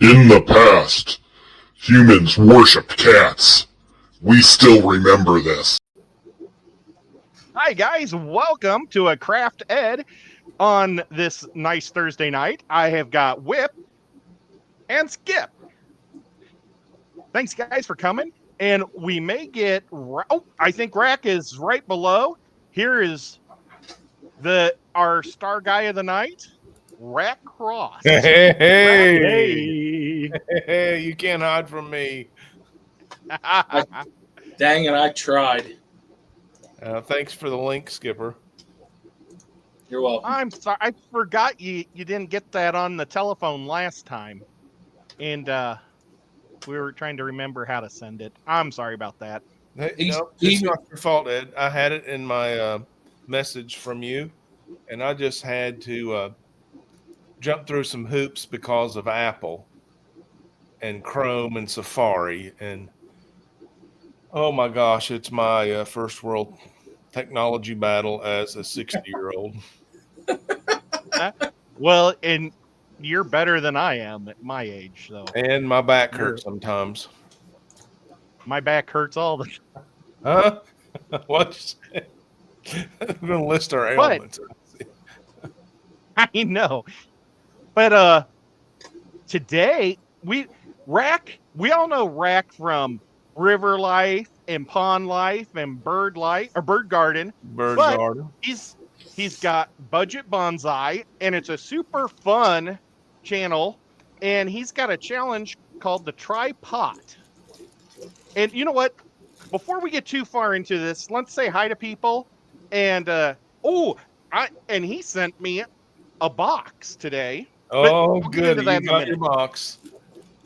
In the past, humans worshipped cats. We still remember this. Hi, guys. Welcome to a Craft Ed on this nice Thursday night. I have got Whip and Skip. Thanks, guys, for coming. And we may get... I think Rack is right below. Here is our star guy of the night, Rack Cross. Hey, you can't hide from me. Dang it, I tried. Thanks for the link, Skipper. You're welcome. I'm sorry. I forgot you didn't get that on the telephone last time. And we were trying to remember how to send it. I'm sorry about that. It's not your fault, Ed. I had it in my message from you, and I just had to jump through some hoops because of Apple and Chrome and Safari. And oh my gosh, it's my first world technology battle as a 60-year-old. Well, and you're better than I am at my age, though. And my back hurts sometimes. My back hurts all the time. Huh? What? We're going to list our ailments. I know. But today, we all know Rack from River Life and Pond Life and Bird Life or Bird Garden. Garden. He's got Budget Bonsai, and it's a super fun channel, and he's got a challenge called the Try Pot. And you know what? Before we get too far into this, let's say hi to people. And and he sent me a box today. Oh, good. You got your box.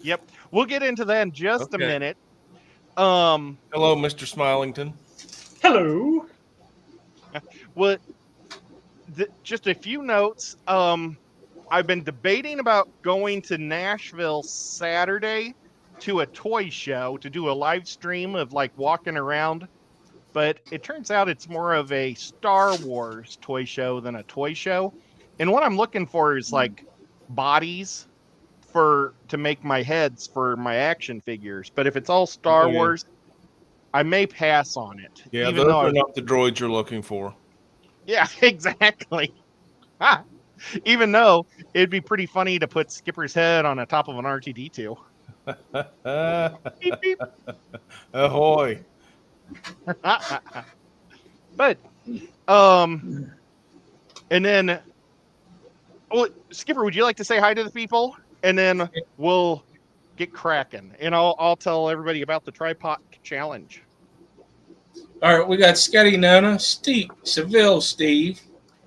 Yep. We'll get into that in just a minute. Hello, Mr. Smilington. Hello. Well, just a few notes. I've been debating about going to Nashville Saturday to a toy show to do a live stream of like walking around, but it turns out it's more of a Star Wars toy show than a toy show. And what I'm looking for is like bodies to make my heads for my action figures. But if it's all Star Wars, I may pass on it. Yeah, those are not the droids you're looking for. Yeah, exactly. Even though it'd be pretty funny to put Skipper's head on the top of an R2-D2. Beep, beep. Ahoy. But, and then, Skipper, would you like to say hi to the people? And then we'll get cracking. And I'll tell everybody about the tripod challenge. All right, we got Scotty Nona, Steve, Seville Steve.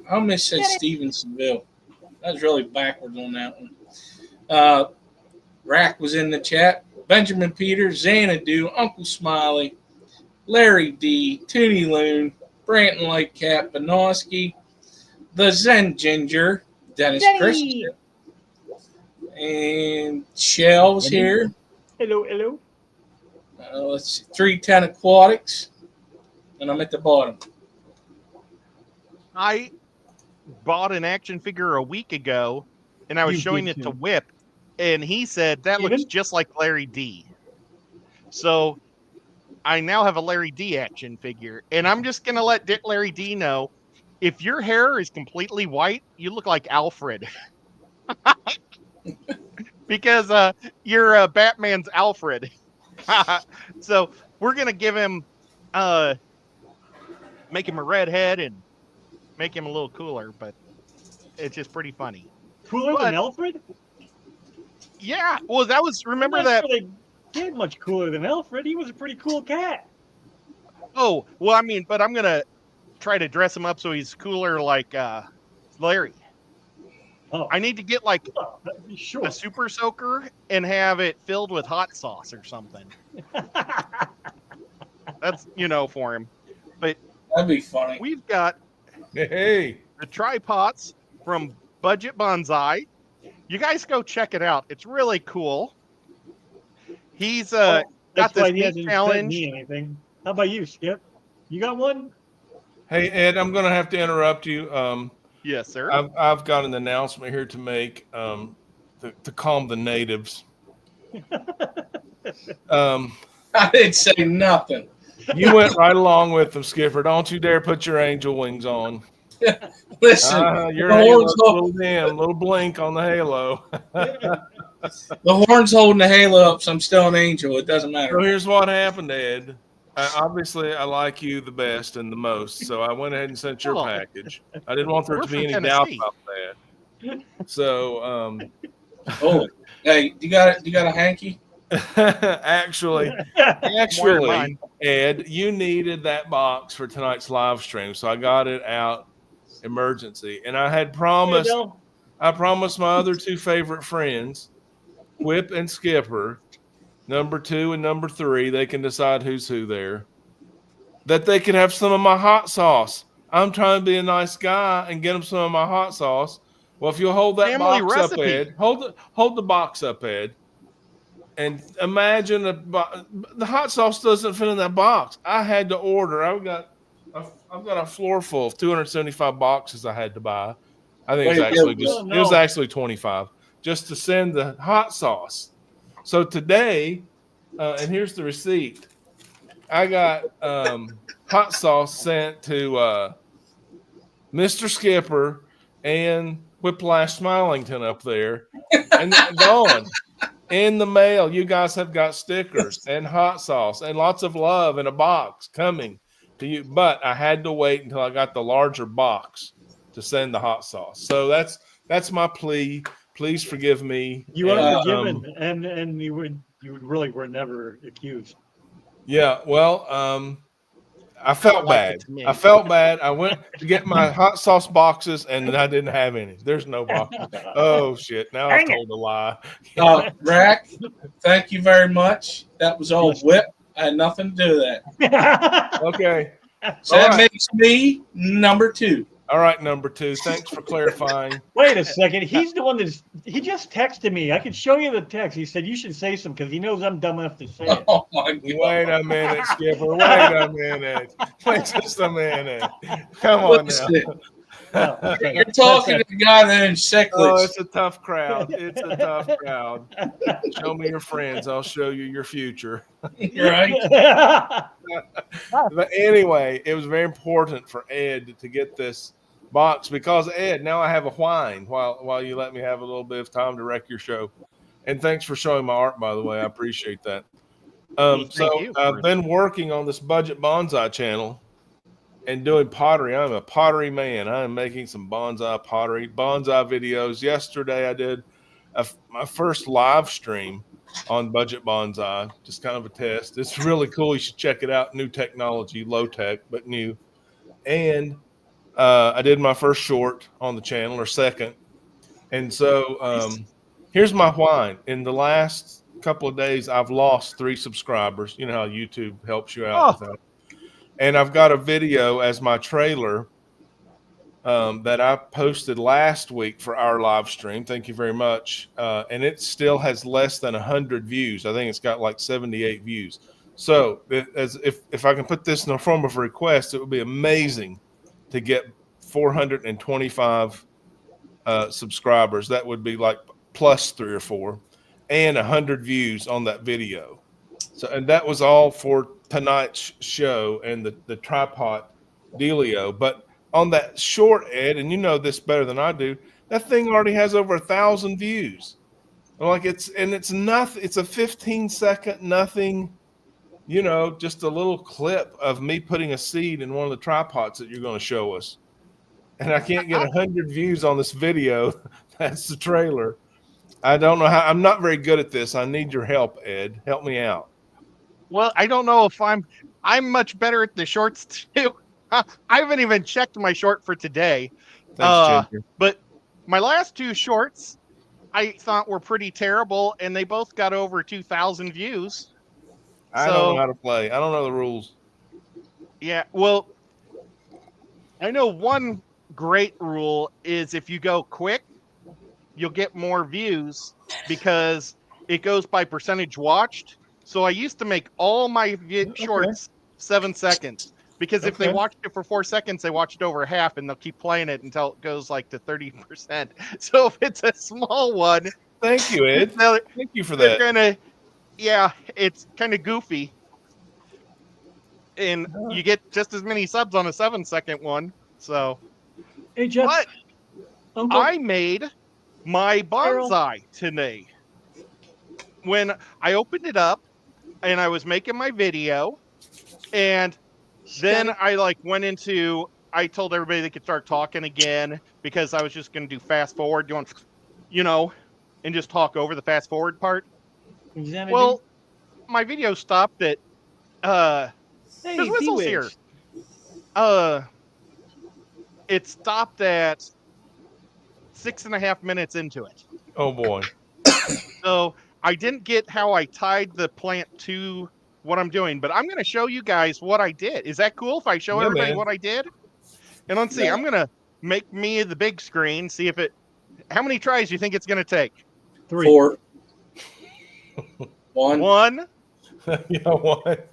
I almost said Steven Seville. That was really backwards on that one. Rack was in the chat. Benjamin Peters, Xanadu, Uncle Smiley, Larry D, Toonie Loon, Branton Lightcap, Benoski, the Zen Ginger, Dennis Christian, and Shell's here. Hello. Let's see, 310 Aquatics, and I'm at the bottom. I bought an action figure a week ago, and I was showing it to Whip, and he said, that looks just like Larry D. So I now have a Larry D action figure, and I'm just going to let Larry D know, if your hair is completely white, you look like Alfred. Because you're Batman's Alfred. So we're going to give him, make him a redhead and make him a little cooler, but it's just pretty funny. Cooler than Alfred? Yeah. Well, that was, remember that. Really get much cooler than Alfred. He was a pretty cool cat. Oh, well, I mean, but I'm going to try to dress him up so he's cooler like Larry. Oh. I need to get like sure. a super soaker and have it filled with hot sauce or something. That's, for him. But that'd be funny. We've got the tripods from Budget Bonsai. You guys go check it out. It's really cool. He's got this neat challenge. Anything. How about you, Skip? You got one? Hey, Ed, I'm going to have to interrupt you. Yes, sir. I've got an announcement here to make to calm the natives. I didn't say nothing. You went right along with them, Skipper. Don't you dare put your angel wings on. Listen, Your the halo's horn's a little dim, little blink on the halo. the horn's holding the halo up, so I'm still an angel. It doesn't matter. So here's what happened, Ed. Obviously, I like you the best and the most, so I went ahead and sent your Oh. package. I didn't want there We're to be from any doubt Tennessee. about that. So, Oh, hey, you got a hanky? actually, More than mine. Ed, you needed that box for tonight's live stream, so I got it out emergency, and I had promised. I promised my other two favorite friends, Whip and Skipper, number 2 and number 3, they can decide who's who there, that they could have some of my hot sauce. I'm trying to be a nice guy and get them some of my hot sauce. Well, if you'll hold that Family box recipe. up, Ed, hold the box up, Ed, and imagine the hot sauce doesn't fit in that box. I had to order. I've got a floor full of 275 boxes I had to buy. I think it was actually 25 just to send the hot sauce. So today, and here's the receipt. I got hot sauce sent to Mr. Skipper and Whiplash Smilington up there, and gone in the mail. You guys have got stickers and hot sauce and lots of love in a box coming to you. But I had to wait until I got the larger box to send the hot sauce. So that's my plea. Please forgive me. You are forgiven, and you really were never accused. Yeah, well, I felt bad. I felt bad. I went to get my hot sauce boxes, and I didn't have any. There's no boxes. Oh shit! Now I've told a lie. Rack, thank you very much. That was all Whip. I had nothing to do with that. Okay. So that makes me number 2. All right, number 2. Thanks for clarifying. Wait a second. He's the one he just texted me. I can show you the text. He said you should say something because he knows I'm dumb enough to say it. Oh my God. Wait a minute, Skipper. Wait a minute. Wait just a minute. Come on now. You're talking to the guy that in Secklets. Oh, it's a tough crowd. It's a tough crowd. Show me your friends. I'll show you your future. Right. But anyway, it was very important for Ed to get this box because Ed, now I have a whine while you let me have a little bit of time to wreck your show. And thanks for showing my art, by the way. I appreciate that. So I've been working on this budget bonsai channel and doing pottery. I'm a pottery man. I'm making some bonsai pottery, bonsai videos. Yesterday I did my first live stream on budget bonsai, just kind of a test. It's really cool. You should check it out. New technology, low tech, but new. And I did my first short on the channel, or second. And so here's my whine. In the last couple of days, I've lost 3 subscribers. You know how YouTube helps you out with that. And I've got a video as my trailer that I posted last week for our live stream. Thank you very much. And it still has less than 100 views. I think it's got like 78 views. So if I can put this in the form of a request, it would be amazing to get 425 subscribers. That would be like plus 3 or 4 and 100 views on that video. So, and that was all for tonight's show and the tripod dealio. But on that short, Ed, and you know this better than I do, that thing already has over 1,000 views. Like it's nothing. It's a 15-second nothing, just a little clip of me putting a seed in one of the tripods that you're going to show us. And I can't get 100 views on this video. That's the trailer. I don't know how. I'm not very good at this. I need your help, Ed. Help me out. Well, I don't know if I'm much better at the shorts too. I haven't even checked my short for today. Thanks, Ginger. But my last 2 shorts I thought were pretty terrible, and they both got over 2,000 views. I don't know how to play. I don't know the rules. Yeah, well, I know one great rule is if you go quick, you'll get more views because it goes by percentage watched. So I used to make all my shorts 7 seconds because if they watched it for 4 seconds, they watched over half, and they'll keep playing it until it goes like to 30%. So if it's a small one, thank you, Ed. Thank you for that. Yeah, it's kind of goofy. And you get just as many subs on a 7-second one. So, Hey, Jeff, but Uncle I made my Carol. bonsai today. When I opened it up and I was making my video, and then Scotty. I went into, I told everybody they could start talking again because I was just going to do fast forward, doing, and just talk over the fast forward part. Xanadu. Well, my video stopped at, there's Hey, whistles here. D-Wiz. It stopped at 6.5 minutes into it. Oh boy. So I didn't get how I tied the plant to what I'm doing, but I'm going to show you guys what I did. Is that cool if I show Yeah, everybody man. what I did? And let's see, Yeah. I'm going to make me the big screen, see if how many tries do you think it's going to take? 3. 4. 1, One? You know what?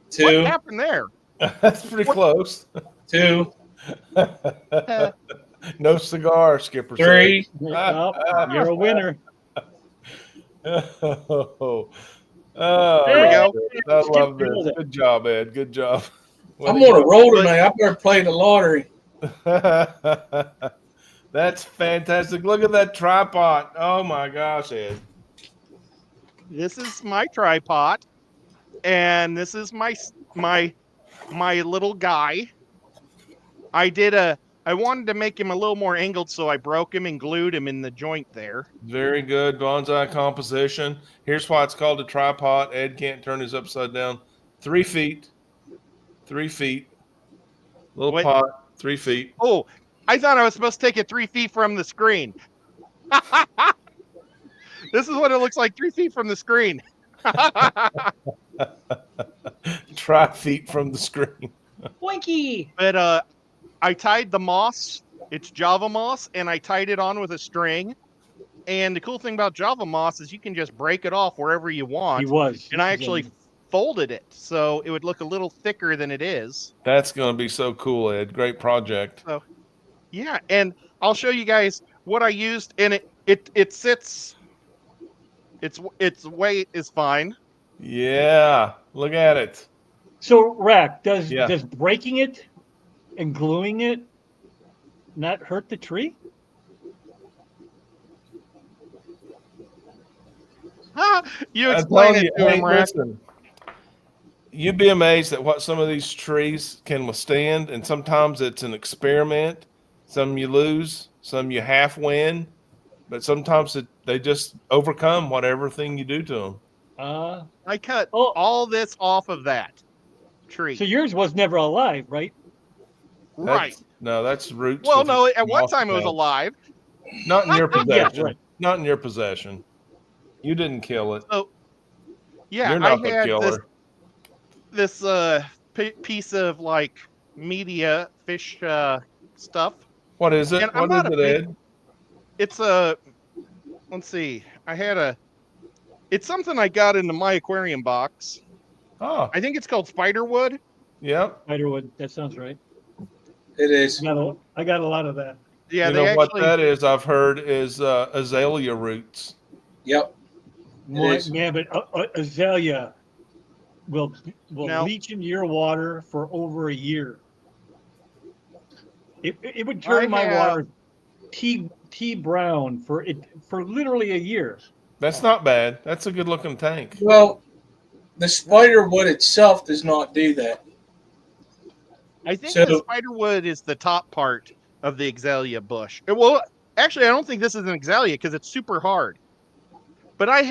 2, What happened there? That's pretty close. 2, No cigar, Skipper. 3. Oh, you're a winner. Oh, There we go. I Skip love nailed this. it. Good job, Ed. Good job. I'm on a roll tonight. I better play the lottery. That's fantastic. Look at that tripod. Oh my gosh, Ed. This is my tripod, and this is my little guy. I wanted to make him a little more angled, so I broke him and glued him in the joint there. Very good bonsai composition. Here's why it's called a tripod. Ed can't turn his upside down. 3 feet. 3 feet. Little Wait. pot. 3 feet. Oh, I thought I was supposed to take it 3 feet from the screen. This is what it looks like 3 feet from the screen. Try feet from the screen. Winky. But I tied the moss. It's Java moss, and I tied it on with a string. And the cool thing about Java moss is you can just break it off wherever you want. He was. And I actually folded it so it would look a little thicker than it is. That's going to be so cool, Ed. Great project. So, yeah, and I'll show you guys what I used, and it sits. Its weight is fine. Yeah, look at it. So, Rack, Yeah. does breaking it and gluing it not hurt the tree? You I'm explain telling it to hey, him, Rack. listen, you'd be amazed at what some of these trees can withstand, and sometimes it's an experiment. Some you lose, some you half win, but sometimes they just overcome whatever thing you do to them. I cut Oh. all this off of that tree. So yours was never alive, right? Right. That's roots. Well, with no, at one moss time it was down. alive. Not in your possession. right. Not in your possession. You didn't kill it. So, yeah, You're not I the had killer. this piece of media fish stuff. What is it? And I'm What not is a it, big- Ed? It's let's see. It's something I got into my aquarium box. Oh, I think it's called spiderwood. yep. Spiderwood. That sounds right. It is. I got a lot of that. Yeah, You they know what actually. that is? I've heard is azalea roots. Yep. is. Yeah, but azalea will No. leach into your water for over a year. It would turn my water tea brown for literally a year. That's not bad. That's a good looking tank. Well, the spider wood itself does not do that. I think So- the spiderwood is the top part of the azalea bush. Well, actually, I don't think this is an azalea because it's super hard. But I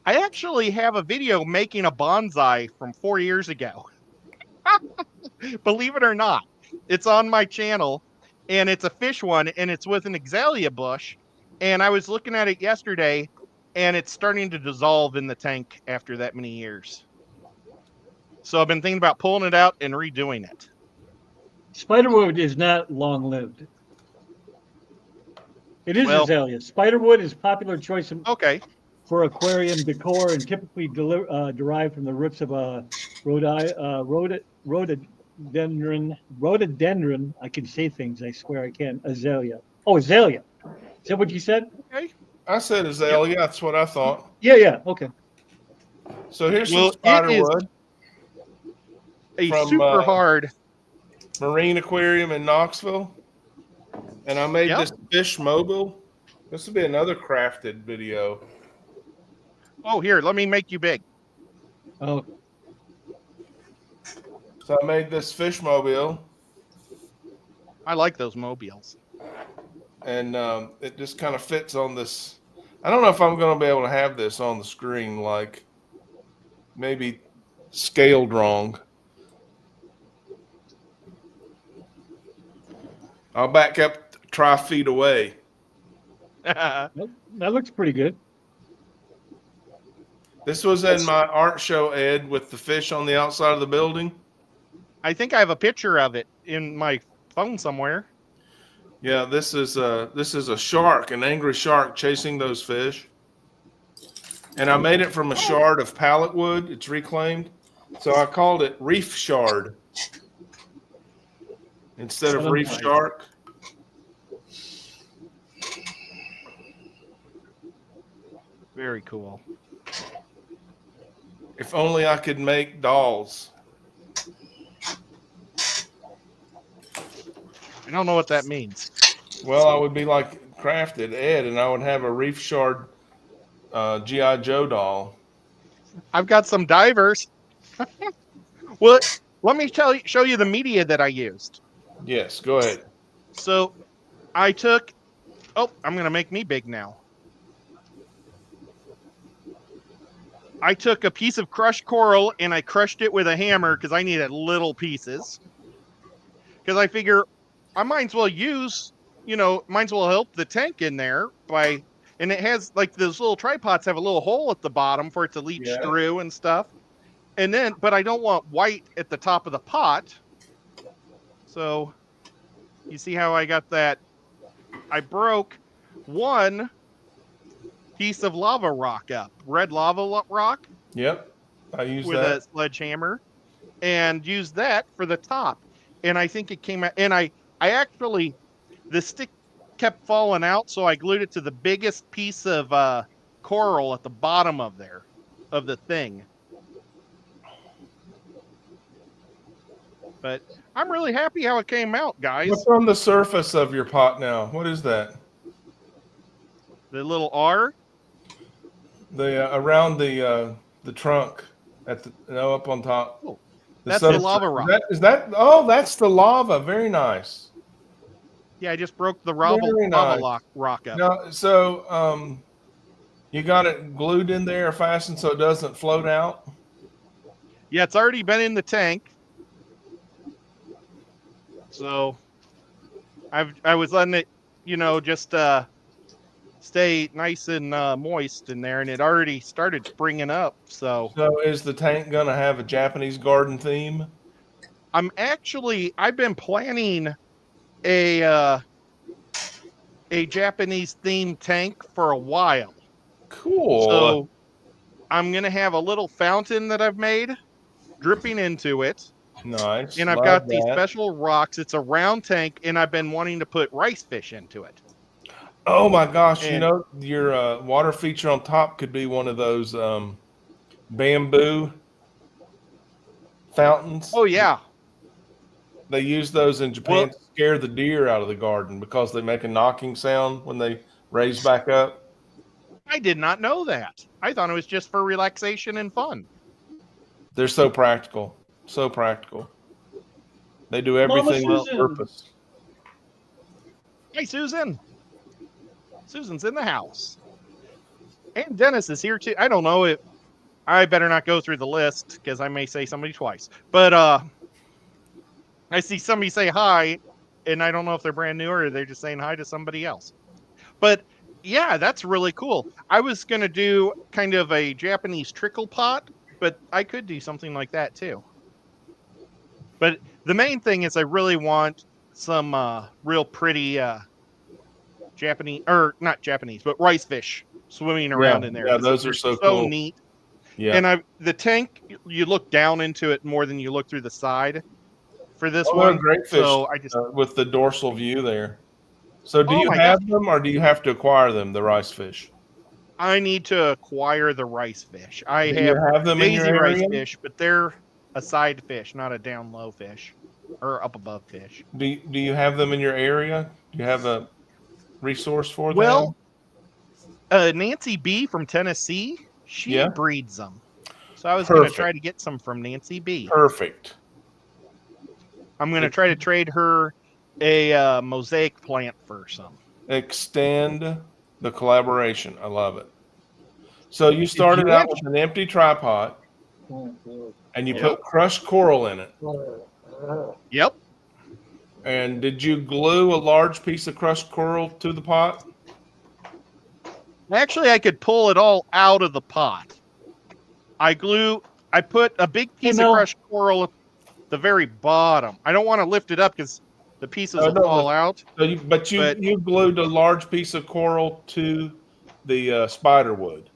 actually have a video making a bonsai from 4 years ago. Believe it or not, it's on my channel, and it's a fish one, and it's with an azalea bush. And I was looking at it yesterday, and it's starting to dissolve in the tank after that many years. So I've been thinking about pulling it out and redoing it. Spiderwood is not long-lived. It is Well- azalea. Spiderwood is popular choice Okay. for aquarium decor and typically derived from the roots of a rhododendron. I can say things. I swear I can. Azalea. Oh, azalea. Is that what you said? Okay. I said azalea. That's what I thought. Yeah. Okay. So here's Well, some it is spiderwood a from super hard. Marine Aquarium in Knoxville, and I made Yep. this fish mobile. This will be another crafted video. Oh, here, let me make you big. Oh, So I made this fish mobile, I like those mobiles. and it just kind of fits on this. I don't know if I'm going to be able to have this on the screen, like maybe scaled wrong. I'll back up, try feet away. that looks pretty good. This was in my art show, Ed, with the fish on the outside of the building. I think I have a picture of it in my phone somewhere. Yeah, this is a shark, an angry shark chasing those fish. And I made it from a shard of pallet wood. It's reclaimed. So I called it Reef Shard instead of Reef Nice. Shark. Very cool. If only I could make dolls. I don't know what that means. Well, I would be like Crafted Ed, and I would have a Reef Shard G.I. Joe doll. I've got some divers. Well, let me show you the media that I used. Yes, go ahead. So I took, I'm going to make me big now. I took a piece of crushed coral and I crushed it with a hammer because I needed little pieces. Because I figure I might as well might as well help the tank in there and it has like those little tripods have a little hole at the bottom for it to leach through and stuff. And then, but I don't want white at the top of the pot. So you see how I got that? I broke one piece of lava rock up, red lava rock. Yep, I used with that a sledgehammer, and used that for the top. And I think it came out. And I actually, the stick kept falling out, so I glued it to the biggest piece of coral at the bottom of the thing. But I'm really happy how it came out, guys. What's on the surface of your pot now? What is that? The little R. The around the trunk up on top. Oh, that's the lava rock. Is that? Oh, that's the lava. Very nice. Yeah, I just broke the lava rock up. Now, so you got it glued in there, fastened so it doesn't float out. Yeah, it's already been in the tank. So I was letting it, just stay nice and moist in there, and it already started springing up. So is the tank gonna have a Japanese garden theme? I've been planning a Japanese themed tank for a while. Cool. So I'm gonna have a little fountain that I've made dripping into it. Nice. And I've got these special rocks. It's a round tank, and I've been wanting to put rice fish into it. Oh my gosh! Your water feature on top could be one of those bamboo fountains. Oh yeah, they use those in Japan to scare the deer out of the garden because they make a knocking sound when they raise back up. I did not know that. I thought it was just for relaxation and fun. They're so practical. So practical. They do everything on purpose. Hey, Susan. Susan's in the house. And Dennis is here too. I don't know if I better not go through the list because I may say somebody twice. But I see somebody say hi, and I don't know if they're brand new or they're just saying hi to somebody else. But yeah, that's really cool. I was going to do kind of a Japanese trickle pot, but I could do something like that too. But the main thing is I really want some real pretty Japanese, or not Japanese, but rice fish swimming around in there. Yeah, those are so cool. Neat. Yeah. And the tank, you look down into it more than you look through the side for this one. Great fish. So I just with the dorsal view there. So do you have them, or do you have to acquire them, the rice fish? I need to acquire the rice fish. I Do you have them in your daisy rice area? fish, but they're a side fish, not a down low fish or up above fish. Do you have them in your area? Do you have a resource for them? Well, Nancy B from Tennessee, she Yeah. breeds them. So I was going to Perfect. try to get some from Nancy B. Perfect. I'm going to try to trade her a mosaic plant for some. Extend the collaboration. I love it. So you started you out with an empty tripod and you Yep. put crushed coral in it. Yep. And did you glue a large piece of crushed coral to the pot? Actually, I could pull it all out of the pot. I put a big piece of Mel. crushed coral at the very bottom. I don't want to lift it up because the pieces will fall out. So you But- glued a large piece of coral to the spider wood.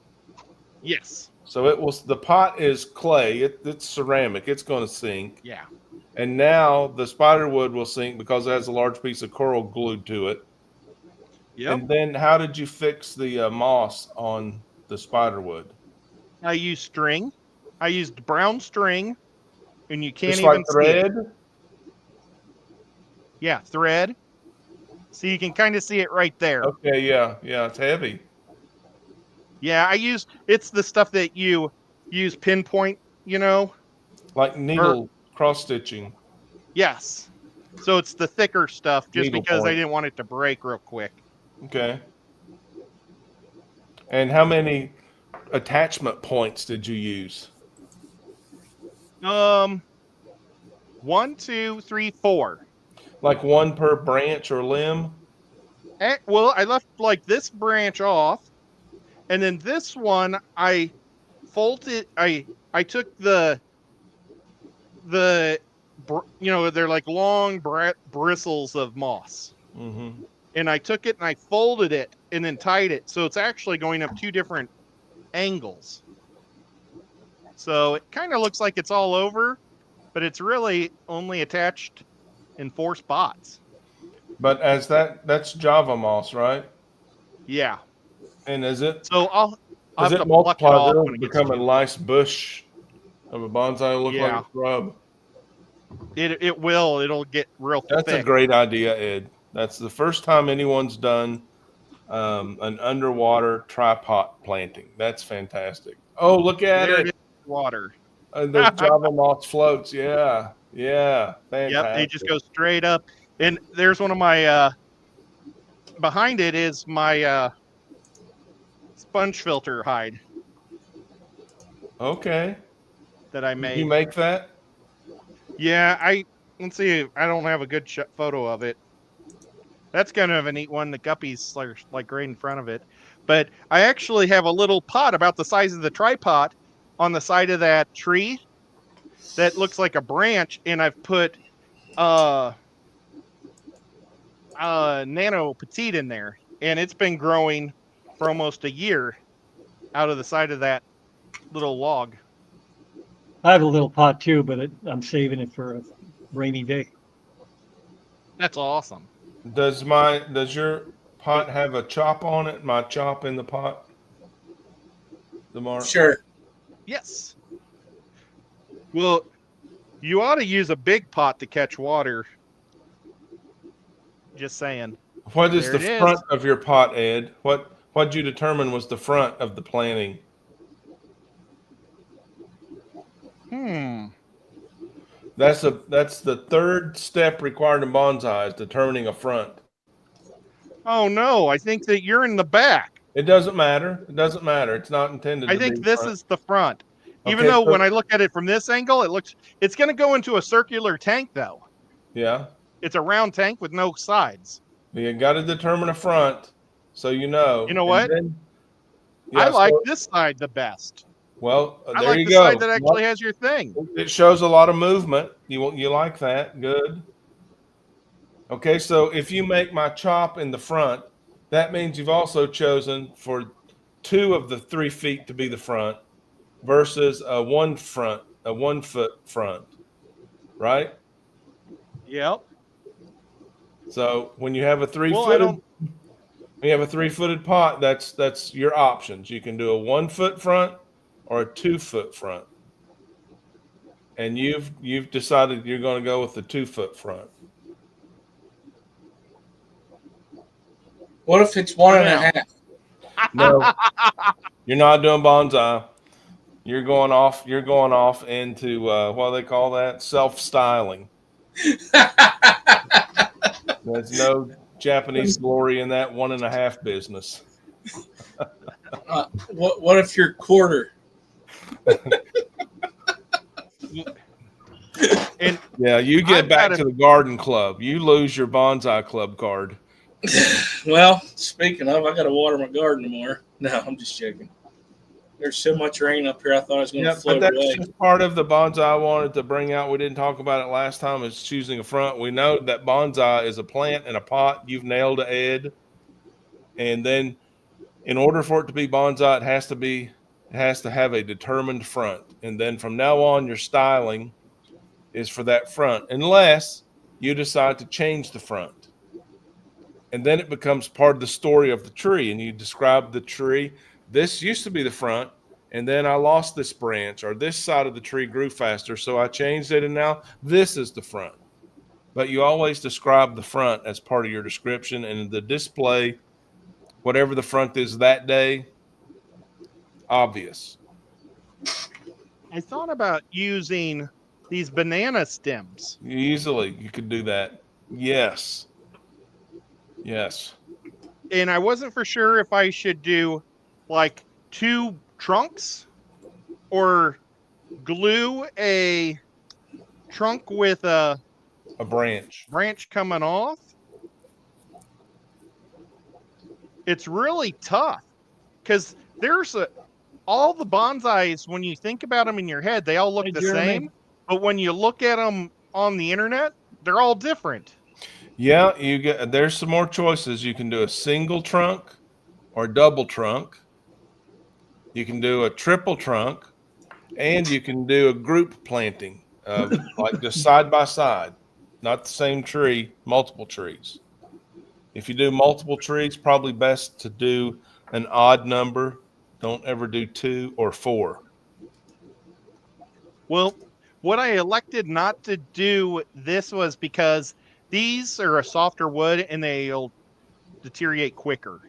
Yes. So the pot is clay. It's ceramic. It's going to sink. Yeah. And now the spider wood will sink because it has a large piece of coral glued to it. Yep. And then how did you fix the moss on the spider wood? I used string. I used brown string, and you can't Just even like thread? see it. Yeah, thread. So you can kind of see it right there. Okay, yeah, it's heavy. Yeah, it's the stuff that you use pinpoint, Like needle cross stitching. Yes. So it's the thicker stuff just Needle because I point. didn't want it to break real quick. Okay. And how many attachment points did you use? 1, 2, 3, 4. Like one per branch or limb? Well, I left like this branch off, and then this one I folded. I took they're like long bristles of moss, Mm-hmm. and I took it and I folded it and then tied it, so it's actually going up 2 different angles. So it kind of looks like it's all over, but it's really only attached in 4 spots. But that's Java moss, right? Yeah. And is it So I'll as have it to pluck it multiplies, off it'll when it gets become a too. nice bush of a bonsai. It'll look like Yeah. a shrub. It will. It'll get real That's thick. a great idea, Ed. That's the first time anyone's done an underwater tripod planting. That's fantastic. Oh, look at There it. it is. Water. Those Java moss floats. Yeah. Fantastic. Yep. They just go straight up. And there's one of my behind it is my sponge filter hide Okay. that I Did made. you make that? Yeah, let's see. I don't have a good photo of it. That's kind of a neat one. The guppies are like right in front of it. But I actually have a little pot about the size of the tripod on the side of that tree that looks like a branch, and I've put nano petite in there, and it's been growing for almost a year out of the side of that little log. I have a little pot too, but I'm saving it for a rainy day. That's awesome. Does your pot have a chop on it? My chop in the pot? The mark? Sure. Yes. Well, you ought to use a big pot to catch water. Just saying. What is There the it is. front of your pot, Ed? What'd you determine was the front of the planting? That's the third step required in bonsai is determining a front. Oh no, I think that you're in the back. It doesn't matter. It doesn't matter. It's not intended I to think be this front. is the front. Even Okay, though so- when I look at it from this angle, it's going to go into a circular tank though. Yeah. It's a round tank with no sides. You got to determine a front so you know. You know And what? then- I yeah, like so- this side the best. Well, I there like you the go. side that actually has your thing. It shows a lot of movement. You like that? Good. Okay, so if you make my chop in the front, that means you've also chosen for 2 of the 3 feet to be the front versus a 1 foot front, right? Yep. So when you have a 3 Well, foot, You have a 3-footed pot. That's your options. You can do a 1-foot front or a 2-foot front, and you've decided you're going to go with the 2-foot front. What if it's one and a half? No, you're not doing bonsai. You're going off. You're going off into what do they call that? Self-styling. There's no Japanese glory in that 1.5 business. What if you're quarter? And Yeah, you get I've back got to the garden club. You lose your bonsai club card. Well, speaking of, I got to water my garden tomorrow. No, I'm just joking. There's so much rain up here, I thought I was going to Yeah, but float that's away. just part of the bonsai I wanted to bring out. We didn't talk about it last time. Is choosing a front. We know that bonsai is a plant in a pot. You've nailed it, Ed. And then, in order for it to be bonsai, it has to have a determined front. And then from now on, your styling is for that front, unless you decide to change the front. And then it becomes part of the story of the tree, and you describe the tree. This used to be the front, and then I lost this branch, or this side of the tree grew faster, so I changed it, and now this is the front. But you always describe the front as part of your description, and the display, whatever the front is that day, obvious. I thought about using these banana stems. Easily, you could do that. Yes. Yes. And I wasn't for sure if I should do like 2 trunks or glue a trunk with a branch coming off. It's really tough because all the bonsais, when you think about them in your head, they all look the same. But when you look at them on the internet, they're all different. Yeah, there's some more choices. You can do a single trunk or a double trunk. You can do a triple trunk, and you can do a group planting, like just side by side, not the same tree, multiple trees. If you do multiple trees, probably best to do an odd number. Don't ever do 2 or 4. Well, what I elected not to do this was because these are a softer wood and they'll deteriorate quicker.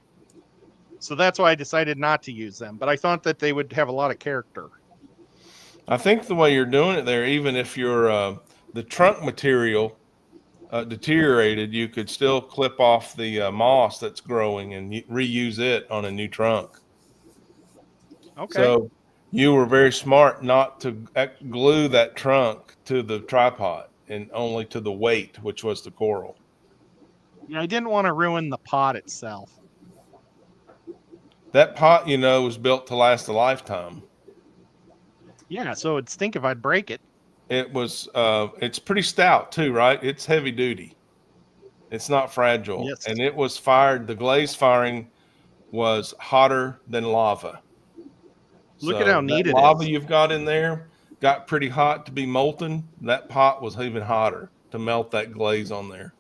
So that's why I decided not to use them. But I thought that they would have a lot of character. I think the way you're doing it there, even if the trunk material deteriorated, you could still clip off the moss that's growing and reuse it on a new trunk. Okay. So you were very smart not to glue that trunk to the tripod and only to the weight, which was the coral. Yeah, I didn't want to ruin the pot itself. That pot, was built to last a lifetime. Yeah, so it'd stink if I'd break it. It's pretty stout too, right? It's heavy duty. It's not fragile. Yes. And it was fired. The glaze firing was hotter than lava. Look at how neat it is. Lava you've got in there got pretty hot to be molten. That pot was even hotter to melt that glaze on there.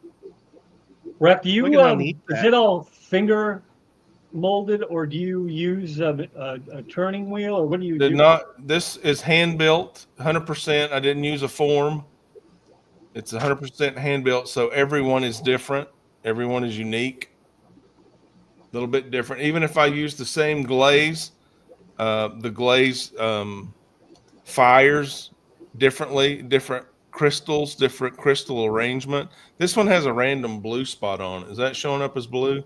Rep, do you Look at how neat is that- it all finger molded, or do you use a turning wheel, or what do you do? This is hand built 100%. I didn't use a form. It's 100% hand built. So everyone is different. Everyone is unique. A little bit different. Even if I use the same glaze, the glaze fires differently, different crystals, different crystal arrangement. This one has a random blue spot on it. Is that showing up as blue?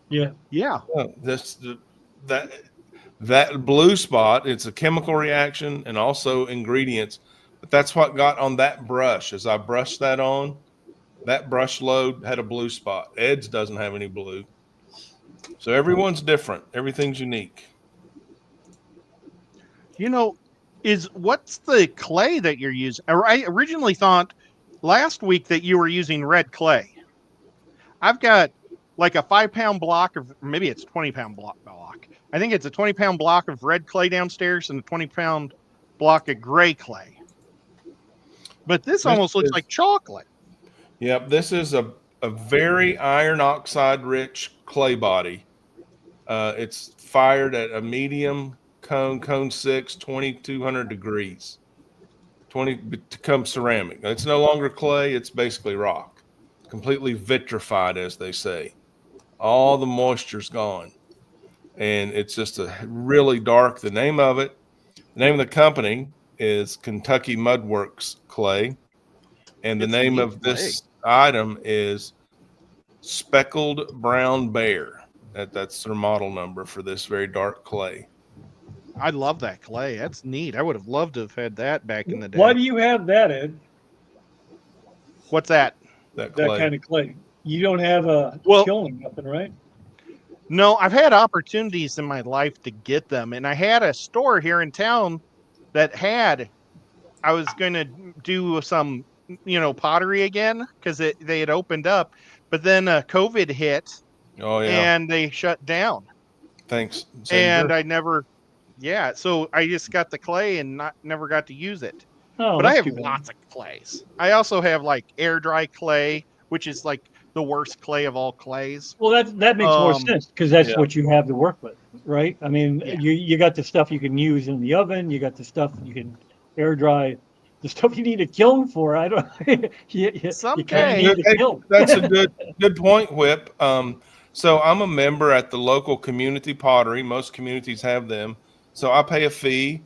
Yeah. Yeah. Oh, that blue spot, it's a chemical reaction and also ingredients. But that's what got on that brush. As I brushed that on, that brush load had a blue spot. Ed's doesn't have any blue. So everyone's different. Everything's unique. What's the clay that you're using? I originally thought last week that you were using red clay. I've got like a 5-pound block of, maybe it's 20-pound block. I think it's a 20-pound block of red clay downstairs and a 20-pound block of gray clay. But this almost looks like chocolate. Yep, this is a very iron oxide rich clay body. It's fired at a medium cone 6, 2200 degrees. 20 becomes ceramic. It's no longer clay. It's basically rock, completely vitrified, as they say. All the moisture's gone, and it's just a really dark. The name of the company is Kentucky Mudworks Clay, and the It's name neat of clay. this item is Speckled Brown Bear. That's their model number for this very dark clay. I love that clay. That's neat. I would have loved to have had that back in the day. Why do you have that, Ed? What's that? That That clay. kind of clay. You don't have a Well- kiln or nothing, right? No, I've had opportunities in my life to get them, and I had a store here in town that had. I was going to do some, pottery again because they had opened up, but then COVID hit Oh yeah. and they shut down, Thanks. Same and here. I never. Yeah, so I just got the clay and never got to use it. Oh, But I that's have too bad. lots of clays. I also have like air dry clay, which is like the worst clay of all clays. Well, that makes more Um, sense because that's yeah. what you have to work with, right? I mean, Yeah. you got the stuff you can use in the oven. You got the stuff you can air dry. The stuff you need a kiln for, I don't. you kind of Someday. need a Hey, kiln. that's a good point, Whip. So I'm a member at the local community pottery. Most communities have them. So I pay a fee.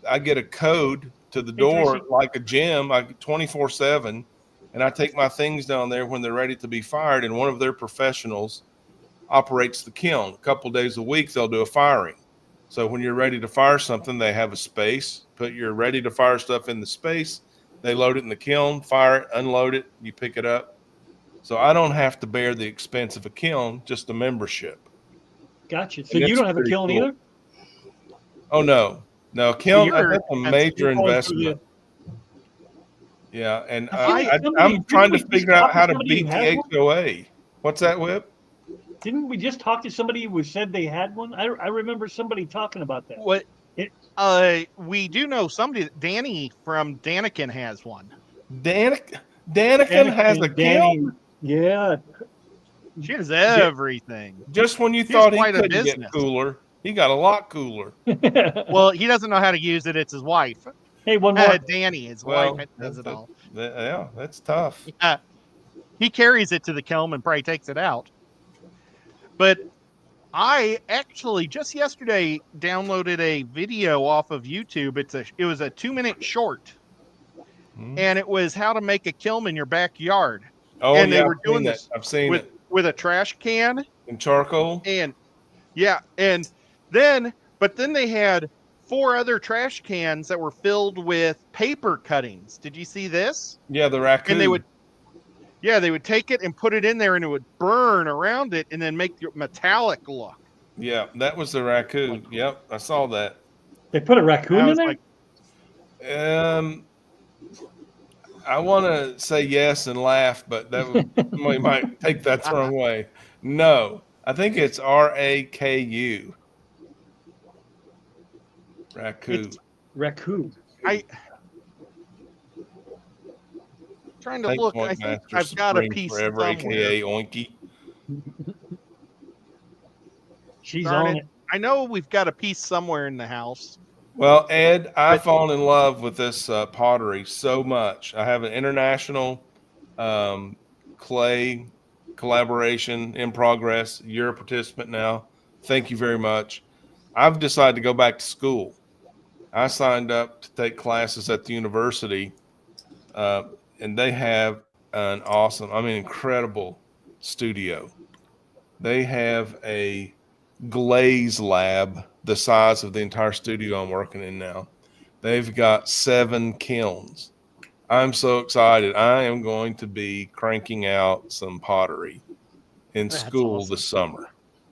I get a code to the Hey, door Tracy. like a gym, like 24/7, and I take my things down there when they're ready to be fired. And one of their professionals operates the kiln. A couple days a week, they'll do a firing. So when you're ready to fire something, they have a space. Put your ready to fire stuff in the space. They load it in the kiln, fire it, unload it. You pick it up. So I don't have to bear the expense of a kiln, just a membership. Gotcha. So And you that's don't have a pretty kiln cool. either? Oh no, kiln. you're That's a expensive. major You're going through investment. Yeah, and I feel like I'm trying to didn't we just figure out talk to how to somebody who beat has the one? HOA. What's that, Whip? Didn't we just talk to somebody who said they had one? I remember somebody talking about that. What? It- We do know somebody. Danny from Daniken has one. Daniken has a Danny, kiln. yeah. She has everything. Just when you He's thought he quite a couldn't get business. cooler, he got a lot cooler. Well, he doesn't know how to use it. It's his wife. Hey, one more. Danny, his Well, wife, does it all. Yeah, that's tough. He carries it to the kiln and probably takes it out. But I actually just yesterday downloaded a video off of YouTube. It was a 2-minute short, and it was how to make a kiln in your backyard. Oh and yeah, they were doing that. this I've seen it with a trash can in charcoal. and then they had 4 other trash cans that were filled with paper cuttings. Did you see this? Yeah, the raccoon. And they would take it and put it in there, and it would burn around it and then make your metallic look. Yeah, that was the raccoon. Yep, I saw that. They put a raccoon I in was there? like, I want to say yes and laugh, but we might take that the wrong way. No, I think it's RAKU. Raccoon. Raccoon. trying to Thanks, look. Oink I think Master I've got a Supreme piece forever, somewhere. aka Oinky. She's Darn on it. it. I know we've got a piece somewhere in the house. Well, Ed, I've fallen in love with this pottery so much. I have an international clay collaboration in progress. You're a participant now. Thank you very much. I've decided to go back to school. I signed up to take classes at the university, and they have an awesome, incredible studio. They have a glaze lab the size of the entire studio I'm working in now. They've got 7 kilns. I'm so excited. I am going to be cranking out some pottery in That's school awesome. this summer.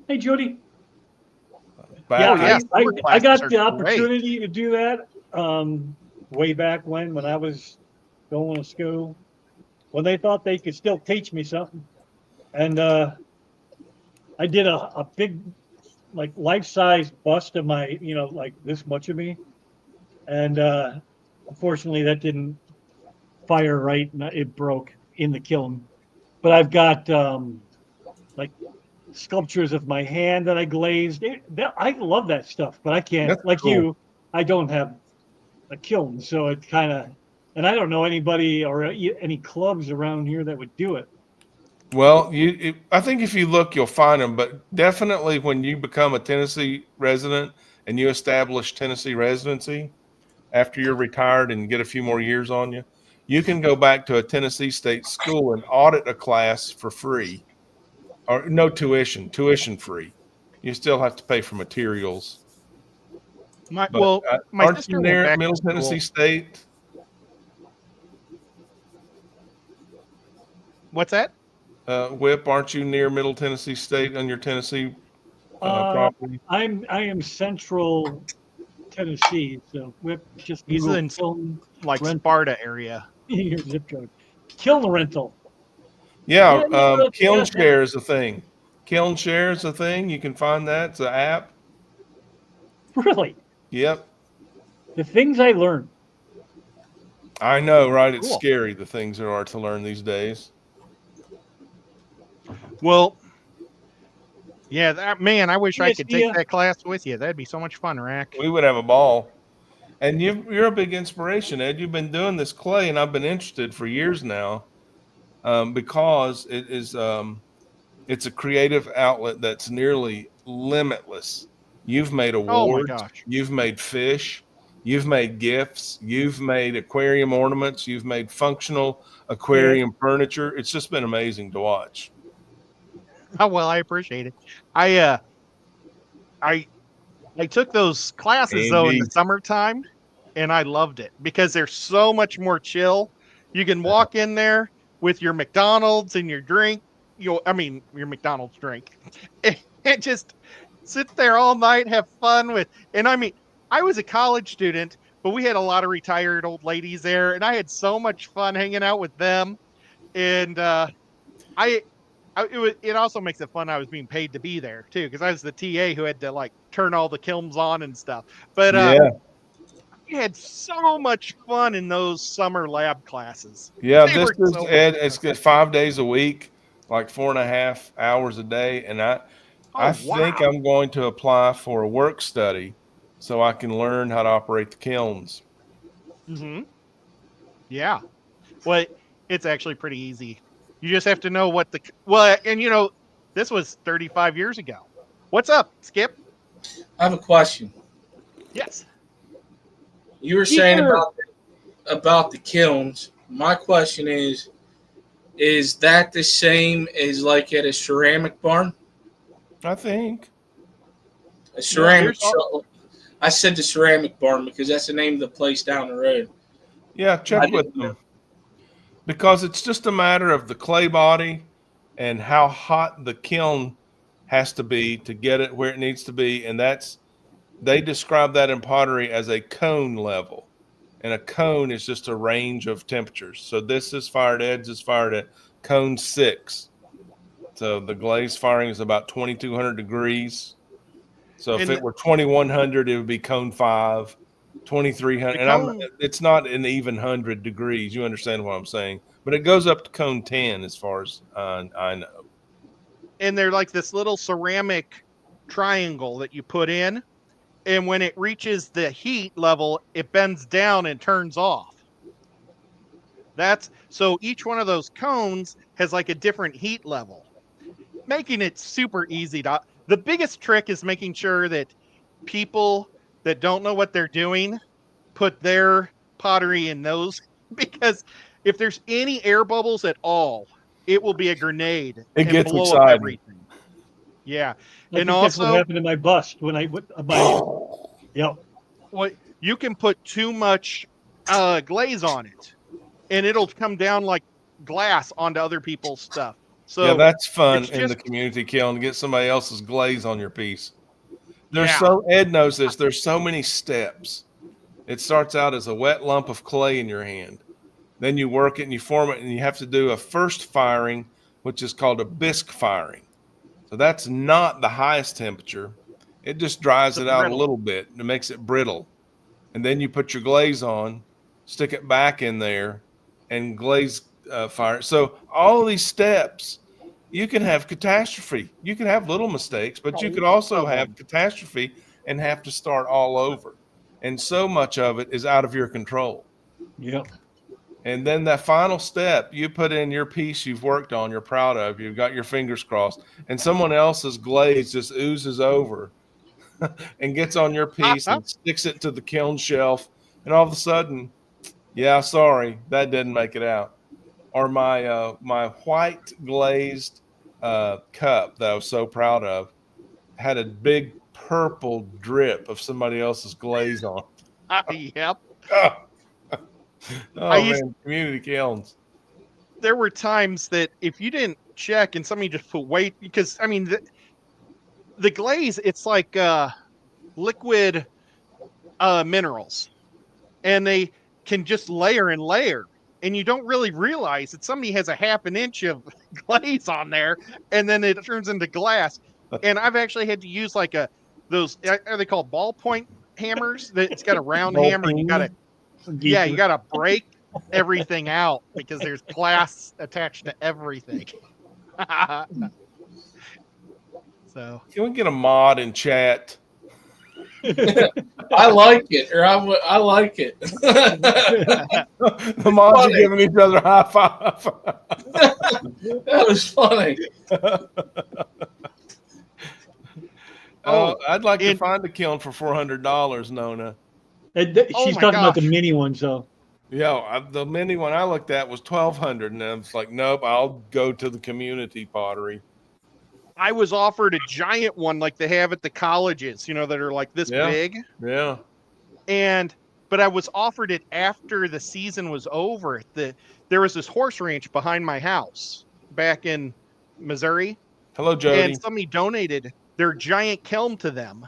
Hey, Jody. Back Yeah, Oh, yeah. Summer I got classes the are great. opportunity to do that way back when I was going to school, when they thought they could still teach me something. And I did a big, like, life-size bust of my, like this much of me. And unfortunately, that didn't fire right, and it broke in the kiln. But I've got like sculptures of my hand that I glazed. I love that stuff, but I can't, That's like cool. you, I don't have a kiln. So it kind of, and I don't know anybody or any clubs around here that would do it. Well, I think if you look, you'll find them. But definitely, when you become a Tennessee resident and you establish Tennessee residency after you're retired and get a few more years on you, you can go back to a Tennessee state school and audit a class for free, or no tuition, tuition free. You still have to pay for materials. My But my aren't you sister went near back Middle to school. Tennessee State? What's that? Whip, aren't you near Middle Tennessee State on your Tennessee Uh, property? I am central Tennessee, so just He's Google in kiln like rental Sparta area. your zip code. Kiln rental. Yeah, Yeah, yeah, Kiln yeah. Share is a thing. Kiln Share is a thing. You can find that. It's an app. Really, Yep. the things I learned. I know, right? It's Cool. scary, the things there are to learn these days. Well, yeah, man, I wish I Yes, could yeah. take that class with you. That'd be so much fun, Rack. We would have a ball. And you're a big inspiration, Ed. You've been doing this clay, and I've been interested for years now, because it is it's a creative outlet that's nearly limitless. You've made Oh my awards, gosh. you've made fish, you've made gifts, you've made aquarium ornaments, you've made functional aquarium furniture. It's just been amazing to watch. Oh well, I appreciate it. I I took those classes though in the Indeed. summertime, and I loved it because they're so much more chill. You can walk in there with your McDonald's and your drink. Your McDonald's drink, and just sit there all night, have fun with. And I was a college student, but we had a lot of retired old ladies there, and I had so much fun hanging out with them. And I it also makes it fun. I was being paid to be there too, because I was the TA who had to like turn all the kilns on and stuff. But Yeah. we had so much fun in those summer lab classes. Yeah, They this were is so Ed. much It's fun. good 5 days a week, like 4.5 hours a day. And I Oh think wow. I'm going to apply for a work study so I can learn how to operate the kilns. Mm-hmm. Yeah. Well, it's actually pretty easy. You just have to know what and this was 35 years ago. What's up, Skip? I have a question. Yes. You were saying Sure. about the kilns. My question is that the same as like at a ceramic barn? I think. A ceramic there's shop. I said the ceramic barn because that's the name of the place down the road. Yeah, I check with didn't know. them. Because it's just a matter of the clay body and how hot the kiln has to be to get it where it needs to be. And they describe that in pottery as a cone level. And a cone is just a range of temperatures. So this is fired, Ed's is fired at cone 6. So the glaze firing is about 2,200 degrees. So if And it were 2,100, it would be cone 5, 2,300. the And cone it's not an even 100 degrees. You understand what I'm saying? But it goes up to cone 10 as far as I know. and they're like this little ceramic triangle that you put in, and when it reaches the heat level, it bends down and turns off. That's so each one of those cones has like a different heat level, making it super easy to. The biggest trick is making sure that people that don't know what they're doing put their pottery in those because if there's any air bubbles at all, it will be a grenade It and gets blow up exciting. everything. Yeah. I And think that's what also, happened to my bust when I went my yep. what you can put too much glaze on it and it'll come down like glass onto other people's stuff. So Yeah, that's fun it's in the just community kiln to get somebody else's glaze on your piece. yeah. Ed knows this. There's so many steps. It starts out as a wet lump of clay in your hand. Then you work it and you form it, and you have to do a first firing, which is called a bisque firing. So that's not the highest temperature. It just dries It's a it out a brittle. little bit and it makes it brittle. And then you put your glaze on, stick it back in there, and glaze fire. So all of these steps, you can have catastrophe. You can have little mistakes, but you Oh, could also some of have them. catastrophe and have to start all over. And so much of it is out of your control. Yep. And then that final step, you put in your piece you've worked on, you're proud of, you've got your fingers crossed, and someone else's glaze just oozes over and gets on your piece and sticks it to the kiln shelf. And all of a sudden, yeah, sorry, that didn't make it out. Or my white glazed cup that I was so proud of had a big purple drip of somebody else's glaze on. Yep. Oh, I oh used man, community kilns. there were times that if you didn't check and somebody just put weight, because I mean the glaze, it's like liquid minerals, and they can just layer and layer, and you don't really realize that somebody has a half an inch of glaze on there, and then it turns into glass. And I've actually had to use like those, are they called ballpoint hammers? That it's got a round hammer, and you gotta break everything out because there's glass attached to everything. So Can we get a mod in chat? I like it, or I like it. The mods are funny. giving each other high five. That was funny. Oh, I'd like to and- find a kiln for $400, Nona. She's my talking about the gosh. mini ones, though. Yeah, the mini one I looked at was $1,200, and I was like, nope, I'll go to the community pottery. I was offered a giant one like they have at the colleges, that are like this Yeah. big. Yeah. But I was offered it after the season was over. There was this horse ranch behind my house back in Missouri, Hello, Jody. and somebody donated their giant kiln to them,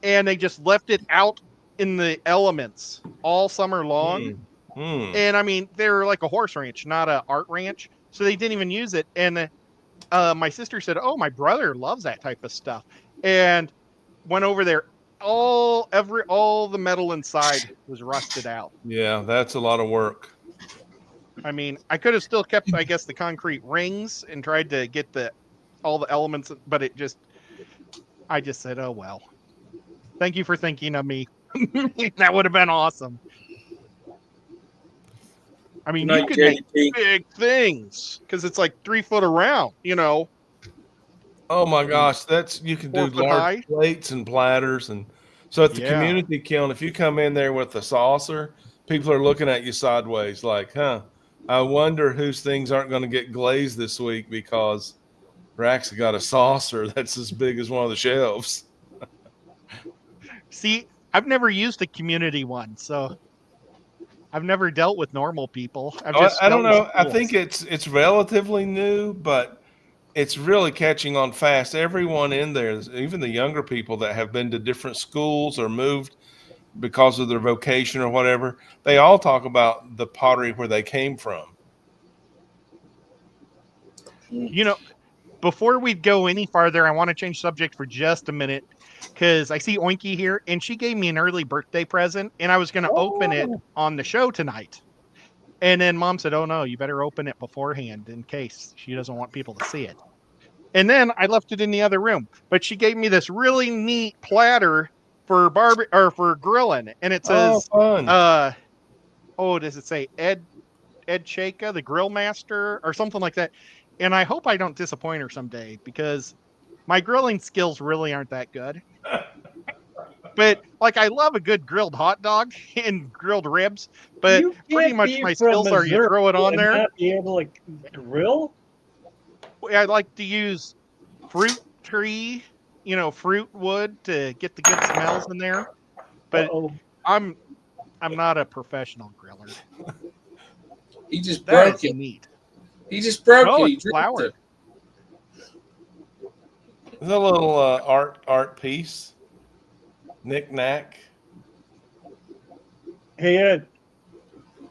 and they just left it out in the elements all summer long. And I mean, they're like a horse ranch, not a art ranch, so they didn't even use it. And my sister said, "Oh, my brother loves that type of stuff," and went over there. All the metal inside was rusted out. Yeah, that's a lot of work. I mean, I could have still kept, I guess, the concrete rings and tried to get all the elements, but I just said, "Oh well, thank you for thinking of me." That would have been awesome. I mean, you could make big things because it's like 3 foot around, Oh my gosh, you can do 4 foot large high. plates and platters, and so at the Yeah. community kiln, if you come in there with a saucer, people are looking at you sideways, like, "Huh? I wonder whose things aren't going to get glazed this week because Rax got a saucer that's as big as one of the shelves." See, I've never used a community one, so I've never dealt with normal people. I don't know. I think it's relatively new, but it's really catching on fast. Everyone in there, even the younger people that have been to different schools or moved because of their vocation or whatever, they all talk about the pottery where they came from. Before we go any farther, I want to change subject for just a minute because I see Oinky here, and she gave me an early birthday present, and I was going to open it on the show tonight. And then Mom said, "Oh no, you better open it beforehand in case she doesn't want people to see it." And then I left it in the other room. But she gave me this really neat platter for for grilling, and it says, fun. does it say Ed Chaka, the grill master, or something like that? And I hope I don't disappoint her someday because my grilling skills really aren't that good. But like, I love a good grilled hot dog and grilled ribs, but You pretty can't much be my from skills are you Missouri throw it on and there. not be able to grill? I like to use fruit tree, fruit wood to get the good smells in there. But Uh-oh. I'm not a professional griller. He just That broke is it. neat. He just broke No, it. He it's dropped flour. it. It's a little art piece, knick-knack. Hey Ed,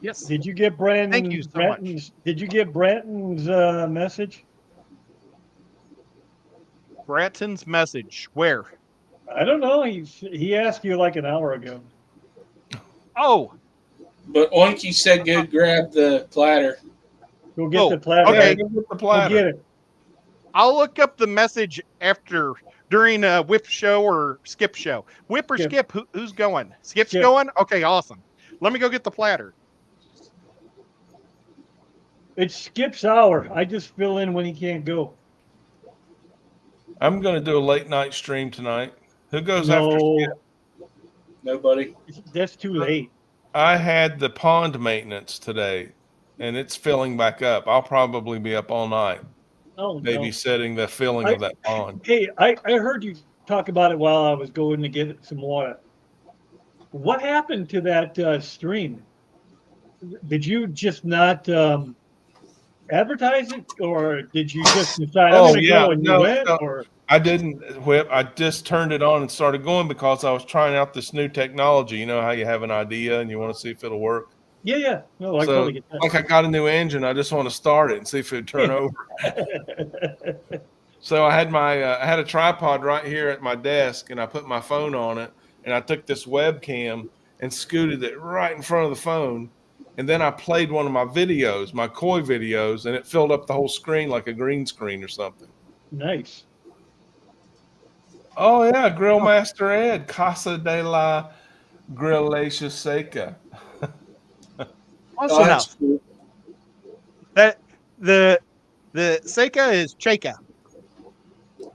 Yes. did you get Thank you so much. Did you get Bratton's message? Bratton's message. Where? I don't know. He asked you like an hour ago. Oh, But Oinky said go grab the platter. Go get the platter. okay. Go get the Go platter. get it. I'll look up the message during a Whip show or Skip show. Whip or Skip. Skip? Who's going? Skip's Skip. going? Okay, awesome. Let me go get the platter. It's Skip's hour. I just fill in when he can't go. I'm going to do a late night stream tonight. Who goes after Skip? No, Nobody. that's too late. I had the pond maintenance today, and it's filling back up. I'll probably be up all night, Oh, no. babysitting the filling of that pond. Hey, I heard you talk about it while I was going to get some water. What happened to that stream? Did you just not advertise it, or did you just decide I'm going to go and you went? No. Or I didn't whip. I just turned it on and started going because I was trying out this new technology. You know how you have an idea and you want to see if it'll work. yeah. No, I So, totally get that. like I got a new engine, I just want to start it and see if it would turn over. So I had I had a tripod right here at my desk, and I put my phone on it, and I took this webcam and scooted it right in front of the phone, and then I played one of my videos, my koi videos, and it filled up the whole screen like a green screen or something. Nice. Oh yeah, Grill Master Ed, Casa de la Grillacia Seca. Close Oh, enough. that's cool. That the Seika is Cheka.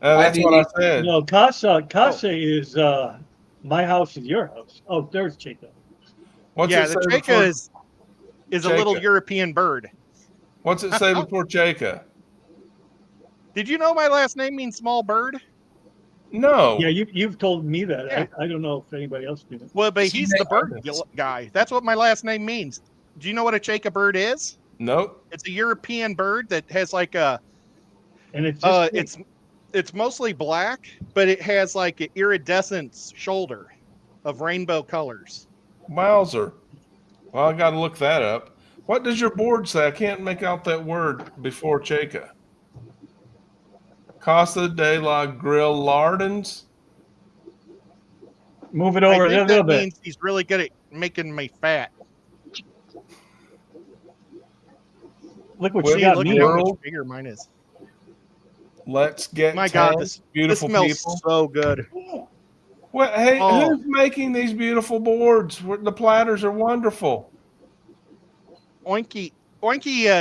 That's what I said. No, Casa is my house is your house. Oh, there's Chico. What's Yeah, it the say Cheka before, is a little Cheka. European bird. What's it say before Cheka? Did you know my last name means small bird? No. Yeah, you've told me that. Yeah. I don't know if anybody else did it. Well, but See, he's they the bird are this. guy. That's what my last name means. Do you know what a Cheka bird is? Nope. It's a European bird that has like a And it's just it's mostly black, but it has like an iridescent shoulder of rainbow colors. Wowzer. Well, I got to look that up. What does your board say? I can't make out that word before Cheka. Casa de la Grillardins? move it I over a think little that bit. means he's really good at making me fat. Look what Well, you See, got look me. at how World. much bigger mine is. Let's get My God, 10 this beautiful smells people. so good. What? Hey, Oh. who's making these beautiful boards? The platters are wonderful. Oinky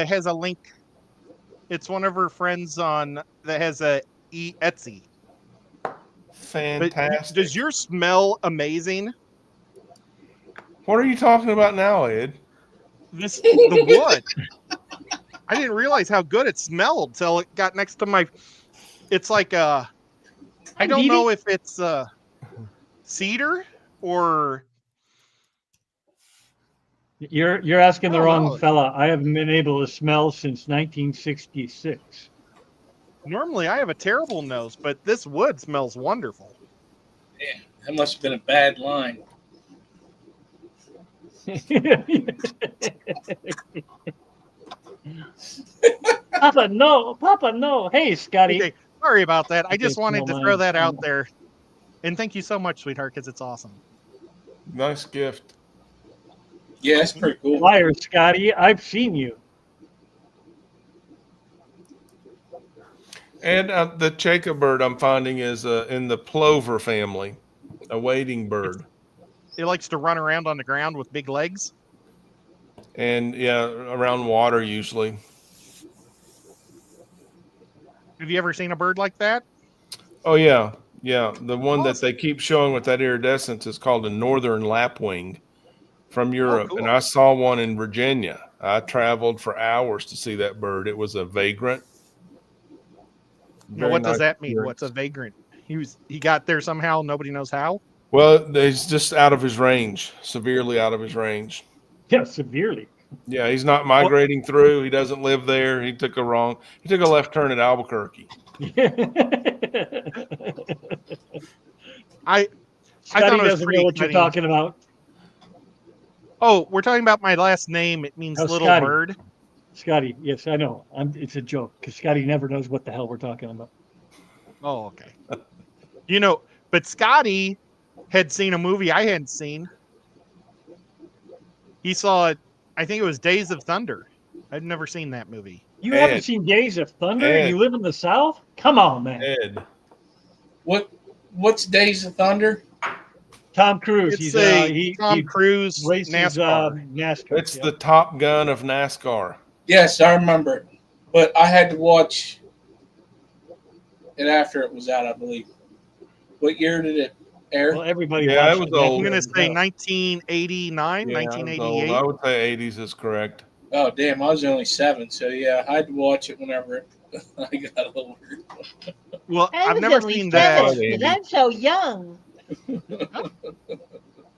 has a link. It's one of her friends on that has a Etsy. But Fantastic. does yours smell amazing? What are you talking about now, Ed? The wood. I didn't realize how good it smelled till it got next to my. It's like I don't know if it's cedar or. You're asking the Oh, wrong no. fella. I haven't been able to smell since 1966. Normally, I have a terrible nose, but this wood smells wonderful. Yeah, that must have been a bad line. Papa, no. Hey, Scotty. Okay, sorry about that. I Okay, just wanted to smell throw mine. that out there. And thank you so much, sweetheart, because it's awesome. Nice gift. Yeah, that's pretty cool. Liar, Scotty. I've seen you. And the Cheka bird I'm finding is in the plover family, a wading bird. It likes to run around on the ground with big legs. And yeah, around water usually. Have you ever seen a bird like that? Oh yeah, yeah. The one that Awesome. they keep showing with that iridescence is called a northern lapwing from Europe, cool. and I saw one in Virginia. I traveled for hours to see that bird. It was a vagrant. Now, Very what does nice that mean? appearance. What's a vagrant? He got there somehow. Nobody knows how. Well, he's just out of his range, severely out of his range. Yeah, severely. Yeah, he's not migrating through. He doesn't live there. He took a left turn at Albuquerque. I Scotty thought it was doesn't pretty know what you're exciting. talking about. Oh, we're talking about my last name. It means Oh, little Scotty. bird. Scotty, yes, I know. It's a joke because Scotty never knows what the hell we're talking about. Oh, okay. But Scotty had seen a movie I hadn't seen. He saw it. I think it was Days of Thunder. I'd never seen that movie. You Ed. haven't seen Days of Thunder and Ed. you live in the South? Come on, man. Ed. What's Days of Thunder? Tom Cruise. It's He's a Tom he Cruise races NASCAR. NASCAR. It's yeah. the Top Gun of NASCAR. Yes, I remember it. But I had to watch it after it was out, I believe. What year did it air? Well, everybody Yeah, it watched was old. I'm after going it to was say out. 1989, Yeah, it was old. 1988. I would say 80s is correct. Oh, damn, I was only 7, so yeah, I had to watch it whenever I got older. Well, I I've was never only seen That's that. right, 7 because Andy. I'm so young.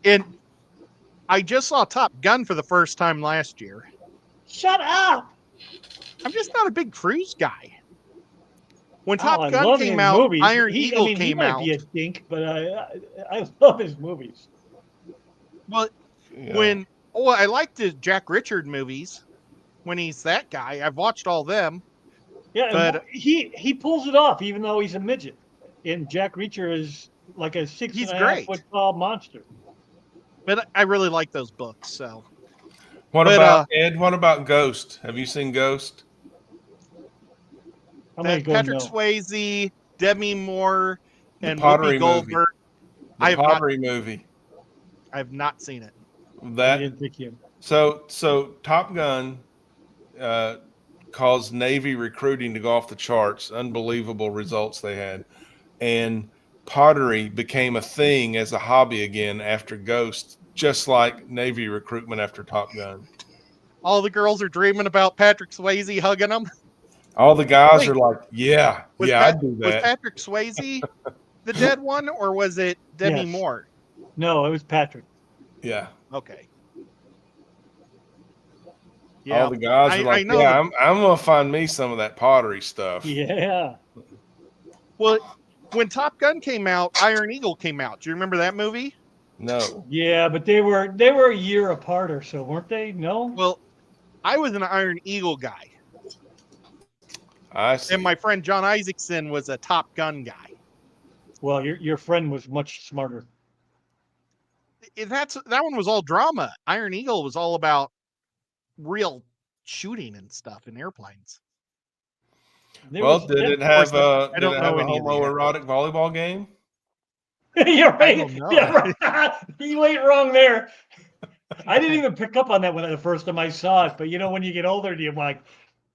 And I just saw Top Gun for the first time last year. Shut up. I'm just not a big Cruise guy. When Oh, Top I Gun love came his out, movies. Iron He Eagle he came might out. be a dink, but I love his movies. Well, Yeah. I like the Jack Richard movies. When he's that guy, I've watched all them. Yeah, But- and he pulls it off, even though he's a midget. And Jack Reacher is like a six He's and a half great. foot tall monster. But I really like those books. So What But, about Ed? What about Ghost? Have you seen Ghost? I'm gonna that go Patrick no. Swayze, Demi Moore, The and Pottery Whoopi movie. Goldberg. The I have not- Pottery movie. I have not seen it. I That didn't think you. so Top Gun caused Navy recruiting to go off the charts. Unbelievable results they had, and pottery became a thing as a hobby again after Ghost, just like Navy recruitment after Top Gun. All the girls are dreaming about Patrick Swayze hugging them. All the guys Wait, are like, "Yeah, Was yeah, I'd do was that." Patrick Swayze the dead one, or was it Demi Yes. Moore? No, it was Patrick. Yeah, Okay. Yeah, all the guys are I like, know "Yeah, the- I'm gonna find me some of that pottery stuff." Yeah. well, when Top Gun came out, Iron Eagle came out. Do you remember that movie? No, Yeah, but they were a year apart or so, weren't they? No. Well, I was an Iron Eagle guy, I see. and my friend John Isaacson was a Top Gun guy. Well, your friend was much smarter. That one was all drama. Iron Eagle was all about real shooting and stuff in airplanes. There Well, was- did it of have course, I did don't it know have a any of the homoerotic volleyball game? You're right. don't know. Yeah, right. You ain't wrong there. I didn't even pick up on that when the first time I saw it, but you know when you get older, you're like,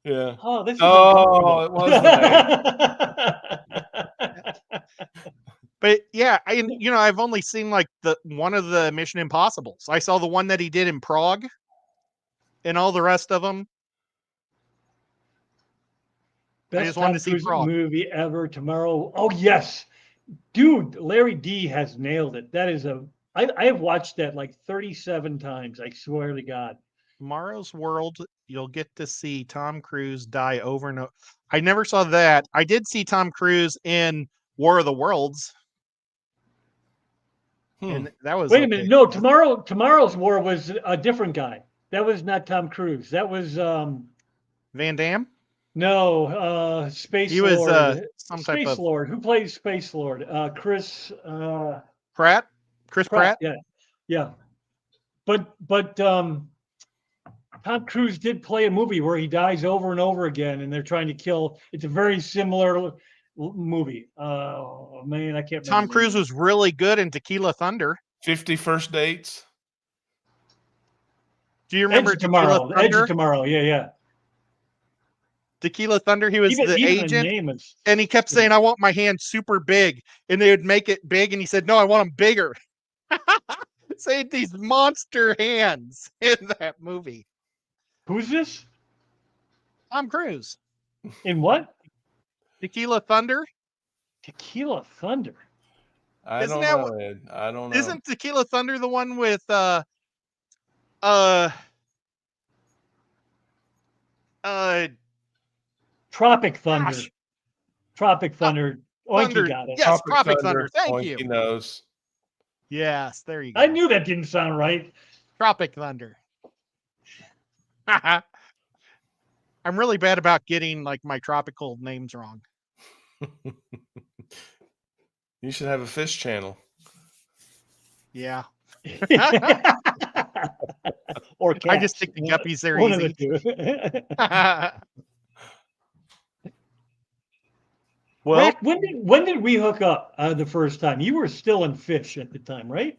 Yeah. oh, this is Oh, it was But yeah, I've only seen like the one of the Mission Impossibles. I saw the one that he did in Prague, and all the rest of them. I Best just wanted Tom to see Cruise Prague. movie ever. Tomorrow. Oh yes, dude. Larry D has nailed it. That is I have watched that like 37 times. I swear to God. Tomorrow's World, you'll get to see Tom Cruise die over and over. I never saw that. I did see Tom Cruise in War of the Worlds, and that was Wait a okay. minute. No, tomorrow's war was a different guy. That was not Tom Cruise. That was Van Damme. Space He was Lord. some type Space of Lord. Who plays Space Lord? Chris Pratt. Chris Pratt. Yeah. Yeah. But Tom Cruise did play a movie where he dies over and over again, and they're trying to kill. It's a very similar movie. Oh man, I can't. Tom remember the Cruise name. was really good in Tequila Thunder. 50 First Dates. Do you remember Edge of Tomorrow. Tequila Edge Thunder? of Tomorrow. Yeah, yeah. Tequila Thunder. He was Even the the agent, name is. and he kept saying, "I want my hand super big," and they would make it big, and he said, "No, I want them bigger." Saying these monster hands in that movie. Who's this? Tom Cruise. In what? Tequila Thunder. Tequila Thunder. I Isn't don't that know, Ed. I don't know. Isn't Tequila Thunder the one with Tropic Thunder. gosh, Tropic Thunder. Oinky Thunder. got it. Yes, Tropic Thunder. Thank Oinky you. knows. Yes, there you go. I knew that didn't sound right. Tropic Thunder. I'm really bad about getting like my tropical names wrong. You should have a fish channel. Yeah. Or I just cats. think the guppies are One of easy. the two. Well, Rack, when did we hook up the first time? You were still in Fish at the time, right?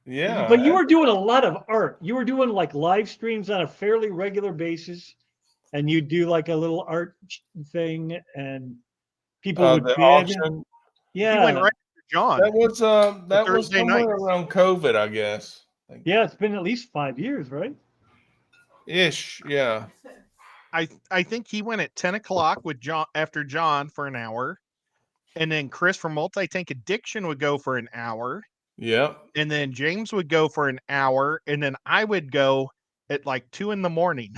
Yeah. But you were doing a lot of art. You were doing like live streams on a fairly regular basis, and you do like a little art thing, and people would the bid. auction. he went Yeah, right to John. That was Thursday somewhere nights. around COVID, I guess. yeah. It's been at least 5 years, right? Ish, yeah. I think he went at 10 o'clock with John after John for an hour, and then Chris from Multi Tank Addiction would go for an hour, Yep. and then James would go for an hour, and then I would go at like 2 in the morning.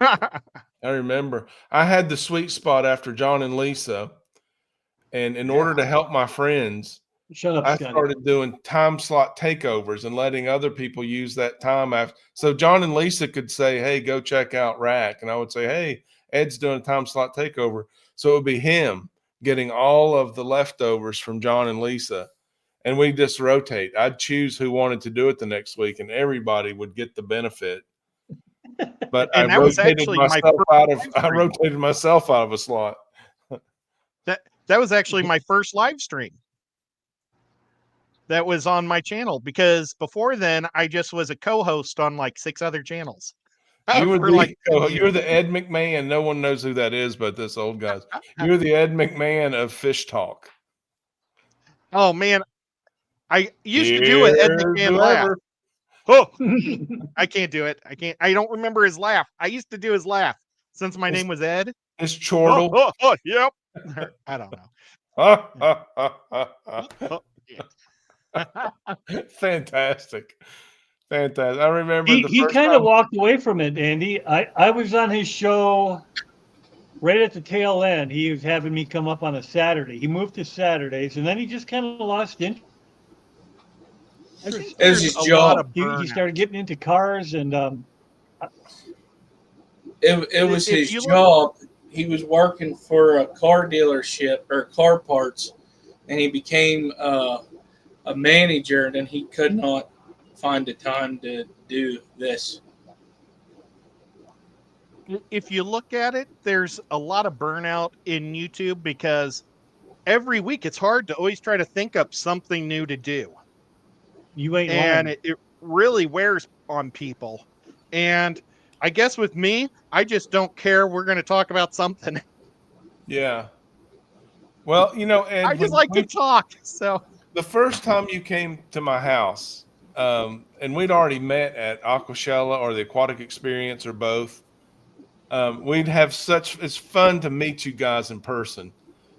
I remember. I had the sweet spot after John and Lisa, and in order to help my friends, Shut up, I Scotty. started doing time slot takeovers and letting other people use that time after. So John and Lisa could say, "Hey, go check out Rack," and I would say, "Hey, Ed's doing a time slot takeover." So it would be him getting all of the leftovers from John and Lisa, and we just rotate. I'd choose who wanted to do it the next week, and everybody would get the benefit. But And that was actually my I rotated myself out of a slot. That was actually my first live stream. That was on my channel, because before then I just was a co-host on like 6 other channels. You were For like 2 you're years. the Ed McMahon. No one knows who that is, but this old guy. You're the Ed McMahon of Fish Talk. Oh man, I used to do it. Ed Here's McMahon laugh. whoever. Oh, I can't do it. I don't remember his laugh. I used to do his laugh since my name was Ed. It's Chortle. Yep. I don't know. Fantastic. Fantastic. I remember He kind of walked away from it, Andy. I was on his show right at the tail end. He was having me come up on a Saturday. He moved to Saturdays, and then he just kind of lost interest. I think It was there's his a job. lot of He burnout. started getting into cars, and It was If his you look- job. He was working for a car dealership or car parts, and he became a manager, and then he could not find the time to do this. If you look at it, there's a lot of burnout in YouTube, because every week it's hard to always try to think up something new to do. you ain't And lying. it really wears on people. And I guess with me, I just don't care. We're going to talk about something. Yeah. Well, Ed, I just like to talk. So the first time you came to my house, and we'd already met at Aquashella or the Aquatic Experience or both, we'd have it's fun to meet you guys in person.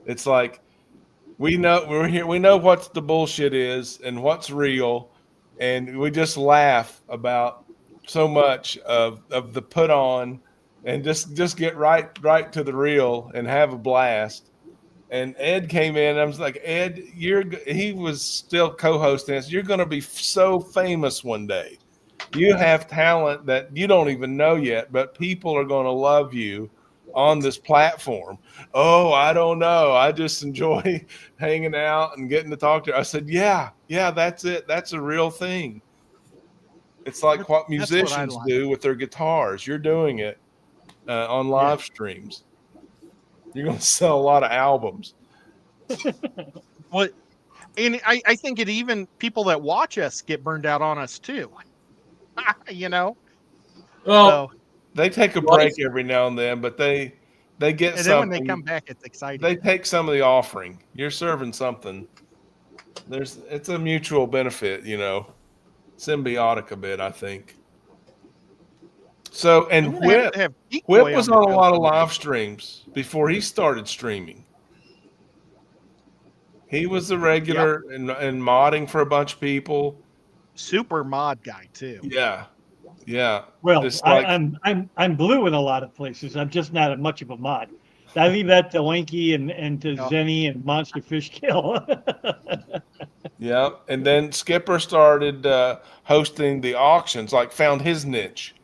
It's like, we know what the bullshit is and what's real, and we just laugh about so much of the put on, and just get right to the real and have a blast. And Ed came in, and I was like, Ed, he was still co-hosting us. You're going to be so famous one day. You have talent that you don't even know yet, but people are going to love you on this platform. Oh, I don't know. I just enjoy hanging out and getting to talk to her. I said, yeah, that's it. That's a real thing. It's like what musicians do with their guitars. You're doing it on live streams. You're going to sell a lot of albums. Well, and I think it even people that watch us get burned out on us too. Well, So, they take a break every now and then, but they get and something. then when they come back, it's exciting. They take some of the offering. You're serving something. It's a mutual benefit, symbiotic a bit, I think. So, and Whip was on a lot of live streams before he started streaming. He was the regular and modding for a bunch of people. Super mod guy too. Yeah. Well, I'm blue in a lot of places. I'm just not much of a mod. I leave that to Wanky and to Zenny and Monster Fish Kill. Yeah, and then Skipper started hosting the auctions, found his niche.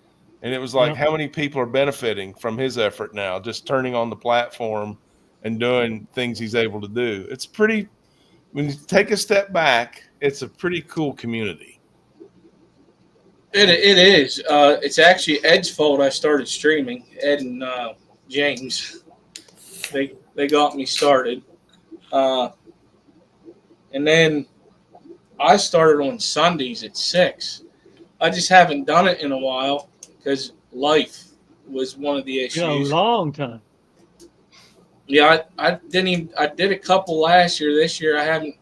And it was like, how many people are benefiting from his effort now, just turning on the platform and doing things he's able to do. It's pretty, when you take a step back, it's a pretty cool community. it is. It's actually Ed's fault I started streaming. Ed and James, they got me started. And then I started on Sundays at 6. I just haven't done it in a while because life was one of the It's been a issues. long time. Yeah, I didn't even. I did a couple last year. This year I haven't.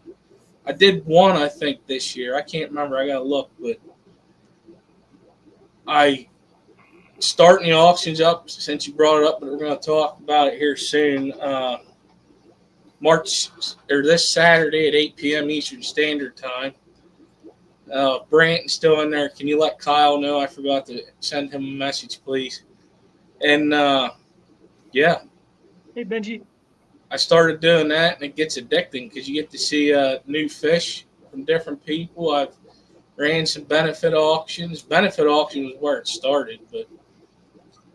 I did one, I think, this year. I can't remember. I gotta look, but I starting the auctions up since you brought it up, but we're gonna talk about it here soon. March or this Saturday at 8 p.m. Eastern Standard Time. Brant's still in there. Can you let Kyle know? I forgot to send him a message, please. And yeah, Hey, Benji. I started doing that, and it gets addicting because you get to see new fish from different people. I've ran some benefit auctions. Benefit auction was where it started, but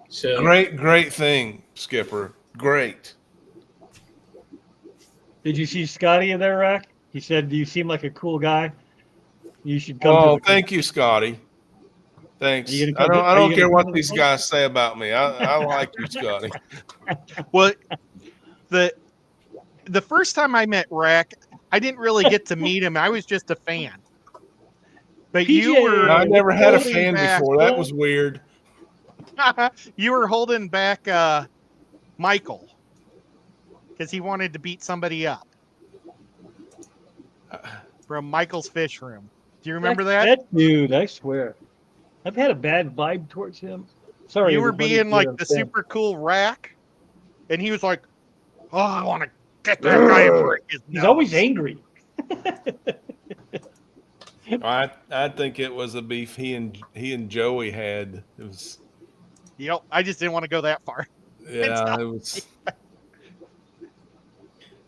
so Great thing, Skipper. Great. Did you see Scotty in there, Rack? He said, "You seem like a cool guy. You should come." Oh, to the thank you, Scotty. Thanks. Are you I gonna come to- don't. I are you don't care gonna what come to the these place? guys say about me. I like you, Scotty. Well, the first time I met Rack, I didn't really get to meet him. I was just a fan. But you PJ. were I never had a holding fan back- before. That was weird. you were holding back Michael because he wanted to beat somebody up from Michael's fish room. Do you remember that? That dude, I swear. I've had a bad vibe towards him. Sorry, You were everybody, being like for the saying- super cool Rack, and he was like, "Oh, I want to get that guy and break his He's nose." always angry. I think it was a beef he and Joey had. It was Yep, I just didn't want to go that far. yeah. It was.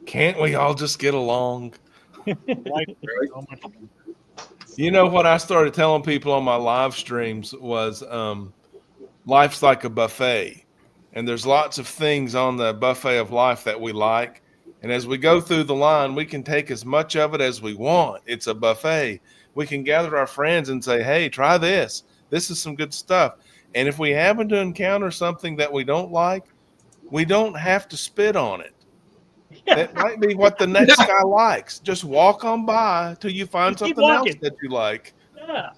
Can't we all just get along? Like, so much- You know what I started telling people on my live streams was life's like a buffet. And there's lots of things on the buffet of life that we like. And as we go through the line, we can take as much of it as we want. It's a buffet. We can gather our friends and say, hey, try this. This is some good stuff. And if we happen to encounter something that we don't like, we don't have to spit on it. That might be what the next guy likes. Just walk on by till you find Just keep something else walking. that you like. Yeah.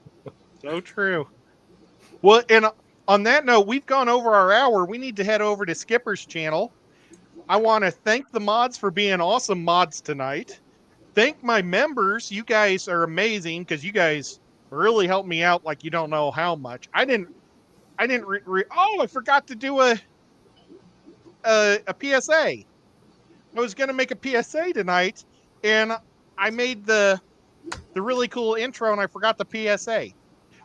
So true. Well, and on that note, we've gone over our hour. We need to head over to Skipper's channel. I want to thank the mods for being awesome mods tonight. Thank my members. You guys are amazing because you guys really helped me out like you don't know how much. I forgot to do a PSA. I was going to make a PSA tonight, and I made the really cool intro, and I forgot the PSA.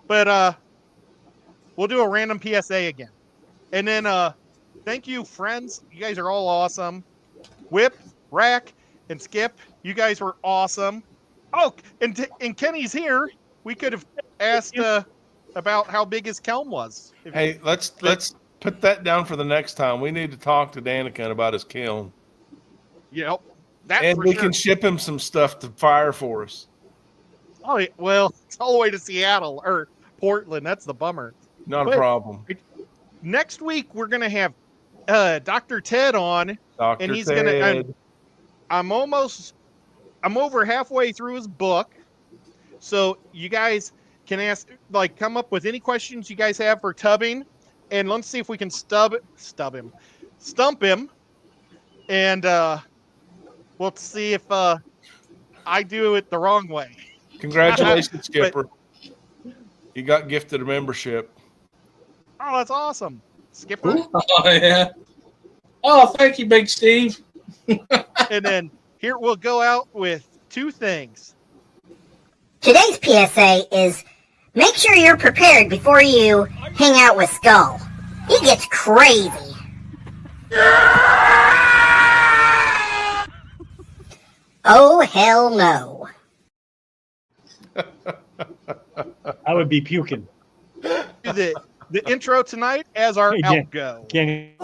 But we'll do a random PSA again. And then thank you, friends. You guys are all awesome. Whip, Rack, and Skip, you guys were awesome. Oh, and Kenny's here. We could have asked about how big his kelm was. Hey, let's put that down for the next time. We need to talk to Daniken about his kiln. Yep. That And for we sure. can ship him some stuff to fire for us. Oh, well, it's all the way to Seattle or Portland. That's the bummer. Not a But problem. next week, we're going to have Dr. Ted on. Dr. And he's Ted. I'm over halfway through his book. So you guys can come up with any questions you guys have for tubbing. And let's see if we can stump him. And we'll see if I do it the wrong way. Congratulations, Skipper. You got gifted a membership. Oh, that's awesome. Skipper. Oh yeah. Oh, thank you, Big Steve. And then here we'll go out with two things. Today's PSA is make sure you're prepared before you hang out with Skull. He gets crazy. Oh, hell no. I would be puking. Do the intro tonight as our Yeah. outgo. Can't